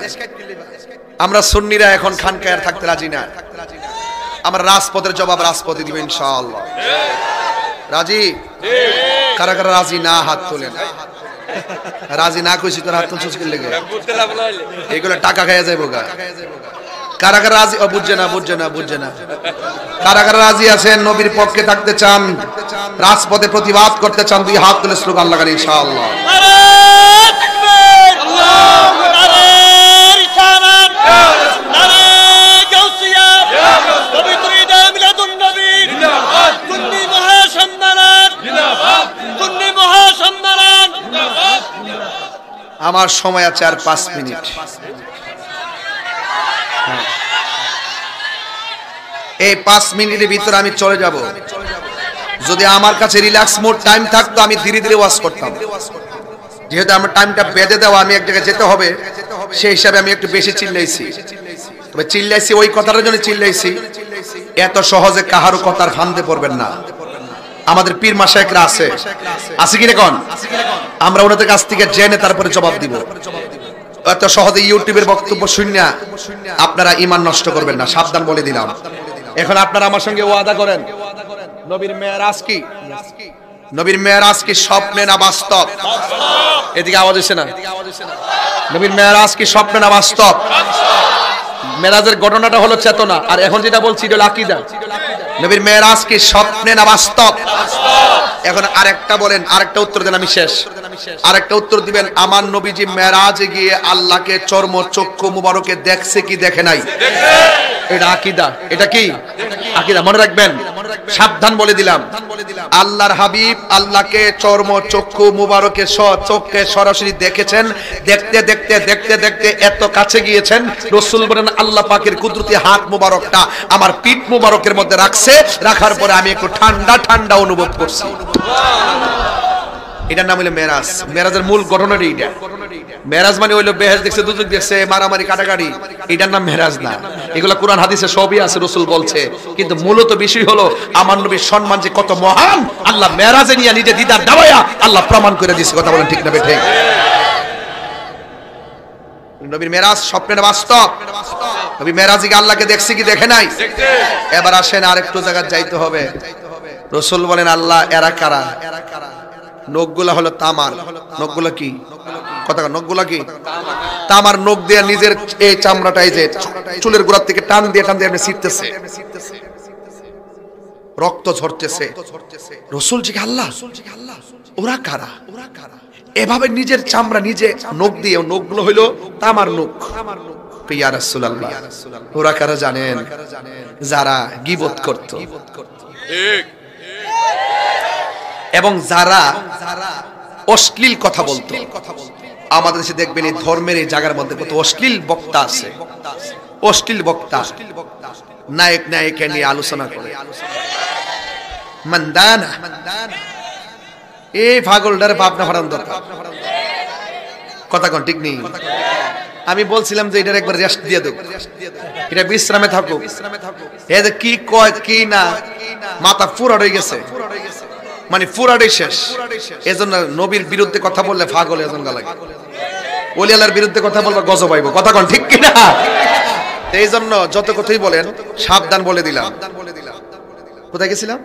আমরা সুন্নিরা এখন খানকায় আর থাকতে রাজি না। আমরা রাজপথের জবাব রাজপথে দিব ইনশাআল্লাহ। রাজি? কারা কারা রাজি না হাত তোলেন। রাজি না কইছি তোর হাত তুলছিস কি লাগে? এগুলো টাকা খাইয়া যাইবো গা। কারা কারা রাজি? বুঝছে না, বুঝছে না, বুঝছে না। কারা কারা রাজি আছেন, নবীর পক্ষে থাকতে চান, রাজপথে প্রতিবাদ করতে চান, দুই হাত তুলে স্লোগান লাগান ইনশাআল্লাহ। আমার সময় আছে আর 5 মিনিট। এই 5 মিনিটের ভিতরে আমি চলে যাব। যদি আমার কাছে রিল্যাক্স মোড টাইম থাকতো আমি ধীরে ধীরে ওয়াজ করতাম। যেহেতু আমার টাইমটা বেঁধে দেওয়া, আমি এক জায়গায় যেতে হবে, সেই হিসাবে আমি একটু বেশি চিল্লাইছি। তবে চিল্লাইছি ওই কথাটার জন্য চিল্লাইছি, এত সহজে কাহারও কথার ফান্দে পড়বেন না। আমাদের পীর মাশায়েখরা আছে কি কোন? আমরা ওনাদের কাছ থেকে জেনে তারপরে জবাব দিব। এত সহজে ইউটিউবের বক্তব্য শুনিয়া আপনারা ঈমান নষ্ট করবেন না, সাবধান বলে দিলাম। এখন আপনারা আমার সঙ্গে ওয়াদা করেন, নবীর মেরাজ কি? নবীর মেরাজ কি স্বপ্নে না বাস্তব? এদিকে আওয়াজ হচ্ছে না? নবীর মেরাজ কি স্বপ্নে না বাস্তব? মেরাজের ঘটনাটা হলো চেতনা, আর এখন যেটা বলছি এটা হলো আকীদা। নবীর মেরাজ কি স্বপ্নে না বাস্তব? এখন আরেকটা বলেন, আরেকটা উত্তর দেন, আমি শেষ। আরেকটা উত্তর দিবেন, আমার নবীজি মেরাজে গিয়ে আল্লাহকে চর্ম চক্ষু মুবারকে দেখছে কি দেখে নাই? এটা আকীদা। এটা কি আকীদা? মনে রাখবেন, সাবধান বলে দিলাম। আল্লাহর হাবিব আল্লাহকে চর্ম চক্ষু মুবারকে চোখে সরাসরি দেখেছেন। দেখতে দেখতে দেখতে দেখতে এত কাছে গিয়েছেন, রাসূল বলেন আল্লাহ পাকের কুদরতি হাত মুবারকটা আমার পিঠ মুবারকের মধ্যে রাখছে। রাখার পরে আমি একটু ঠান্ডা ঠান্ডা অনুভব করছি। এটার নাম হলো মেরাজ। মেরাজের মূল ঘটনাটা এইটা। মেরাজ মানে হইলো বেহেশত দেখছে, দুজক দেখছে, মারামারি কাটাকাটি, এটার নাম মেরাজ না। এগুলা কোরআন হাদিসে সবই আছে, রাসূল বলছে। কিন্তু মূলত বিষয় হলো আমার নবীর সম্মান যে কত মহান, আল্লাহ মেরাজে নিয়ে নিজে দিদার দাওয়ায়া আল্লাহ প্রমাণ করে দিয়েছে। কথা বলেন ঠিক না বেঠিক? নবীর মেরাজ স্বপ্নে না বাস্তব? নবী মেরাজে গিয়ে আল্লাহকে দেখছে কি দেখে নাই? এবার আসেন আরেকটু জায়গা যাইতে হবে। রাসূল বলেন আল্লাহ এরা কারা? নখগুলা হলো তামার। নখগুলা কি? কথা নখগুলা কি? তামার নখ দিয়ে নিজের এই চামড়াটাই যে চুলের গোড়া থেকে টান দিয়ে আপনি ছিটতেছে, রক্ত ঝরতেছে। রাসূল জি আল্লাহ ওরা কারা? এভাবে নিজের চামড়া নিজে নখ দিয়ে, নখগুলো হইলো তামার নখ। ইয়া রাসূলুল্লাহ, ওরা কারা জানেন? যারা গীবত করত, ঠিক, এবং যারা অশ্লীল কথা বলতো। আমাদের দেশে দেখবেন এই ধর্মের এই জায়গার মধ্যে কত অশ্লীল বক্তা আছে। অশ্লীল বক্তা নায়ক নায়িকা নিয়ে আলোচনা করে, মানদানা এই পাগলটার ভাবনা ফাটান দরকার। কথা কোন ঠিক নেই? আমি বলছিলাম যে এটার একবার রেস্ট দিয়ে দেব, এটা বিশ্রামে থাকুক। এই যে কি কয় কি না, মাথা ফুরাট হয়ে গেছে, মানে ফুরাডে শেষ। এজন্য নবীর বিরুদ্ধে কথা বললে পাগল এজন্য লাগে, ওলি আল্লাহর বিরুদ্ধে কথা বললে গজব আইব। কথা কোন ঠিক কি না? এই জন্য যত কথাই বলেন সাবধান বলে দিলাম। কোথায় গেছিলাম?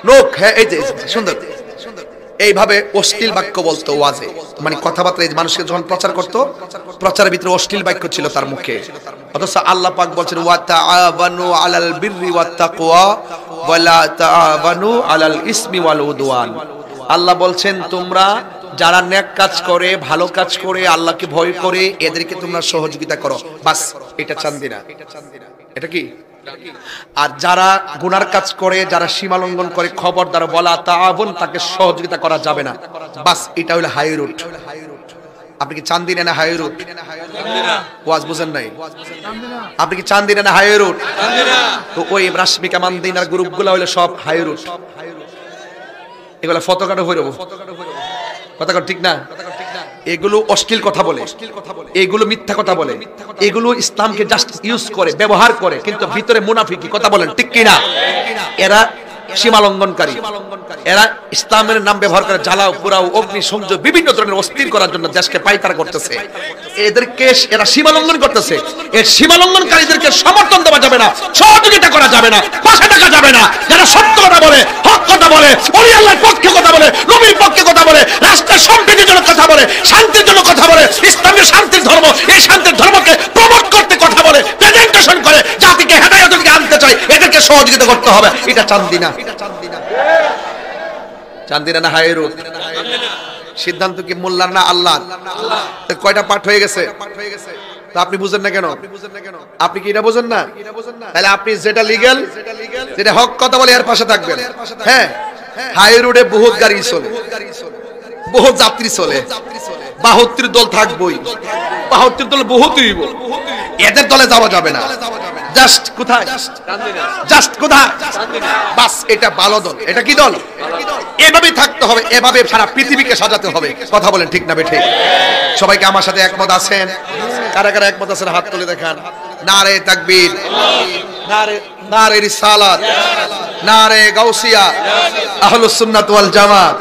লোক, হ্যাঁ এই যে সুন্দর এইভাবে অশ্লীল বাক্য বলতো ওয়াজে, মানে কথাবার্তা মানুষকে যখন প্রচার করতো, প্রচারের ভিতরে অশ্লীল বাক্য ছিল তার মুখে। অথচ আল্লাহ পাক বলছেন ওয়া তাআবানু আলাল বিররি ওয়াত তাকওয়া ওয়া লা তাআবানু আলাল ইসমি ওয়াল উদওয়ান। আল্লাহ বলছেন তোমরা যারা নেক কাজ করে, ভালো কাজ করে, আল্লাহকে ভয় করে, এদেরকে তোমরা সহযোগিতা করো। বাস, এটা চান্দি না। এটা কি? আর যারা গুনার কাজ করে, যারা সীমা লঙ্ঘন করে, খবরদার বলা তাআবুন, তাকে সহযোগিতা করা যাবে না। বাস, এটা হলো হাই রুট। আপনি কি চান্দি না হাই রুট? ওয়াজ বুঝেন নাই? আপনি কি চান্দি না হাই রুট? তো ওই রাশমিকা মান্দিনার গ্রুপগুলো হলো সব হাই রুট। এগুলো ফটোকাটা হয়ে যাবো। কথা ঠিক না? এগুলো অশ্লীল কথা বলে, এগুলো মিথ্যা কথা বলে, এগুলো ইসলামকে জাস্ট ইউজ করে, ব্যবহার করে, কিন্তু ভিতরে মুনাফিকি। কথা বলেন ঠিক কি না? এরা সীমা লঙ্ঘনকারী, এরা ইসলামের নাম ব্যবহার করে জ্বালাও পোড়াও অগ্নি সংযোগ বিভিন্ন ধরনের অস্থির করার জন্য দেশকে পাইতারা করতেছে। এদেরকে এরা সীমা লঙ্ঘন করতেছে। এই সীমা লঙ্ঘনকারীদেরকে সমর্থন দেওয়া যাবে না, সহযোগিতা করা যাবে না, পাশে থাকা যাবে না। যারা সত্য কথা বলে, হক কথা বলে, ওলি আল্লাহর পক্ষে কথা বলে, নবীর পক্ষে কথা বলে, রাষ্ট্রের সম্প্রীতির জন্য কথা বলে, শান্তির জন্য কথা বলে, ইসলামের শান্তির ধর্ম, এই শান্তির ধর্মকে প্রমোট করতে কথা বলে, প্রেজেন্টেশন করে, জাতিকে হেদায়েতের দিকে আনতে চায়, এদেরকে সহযোগিতা করতে হবে। এটা চান্দি না। চান্দি না হাই রুট? সিদ্ধান্ত কি মোল্লার না আল্লাহ? কয়টা পাঠ হয়ে গেছে? তো আপনি বুঝেন না কেন? আপনি কি এটা বুঝেন না? তাহলে আপনি যেটা লিগ্যাল, যেটা হক কথা বলে এর পাশে থাকবেন। হ্যাঁ, হাই রোডে বহুত গাড়ি চলে, বহুত যাত্রী চলে, 72 দল থাকবই, 72 দল বহুত হইব। এদের দলে যাওয়া যাবে না। জাস্ট কোথায়? জাস্ট কোথায়? বাস, এটা ভালো দল। এটা কি দল? এভাবে থাকতে হবে, এভাবে সারা পৃথিবীকে সাজাতে হবে। কথা বলেন ঠিক না বেঠিক? সবাইকে আমার সাথে একমত আছেন? কারা কারা একমত আছেন হাত তুলে দেখান। নারে তাকবীর, নারে রিসালাত, নারে গাউসিয়া, আহলুস সুন্নাত ওয়াল জামাত।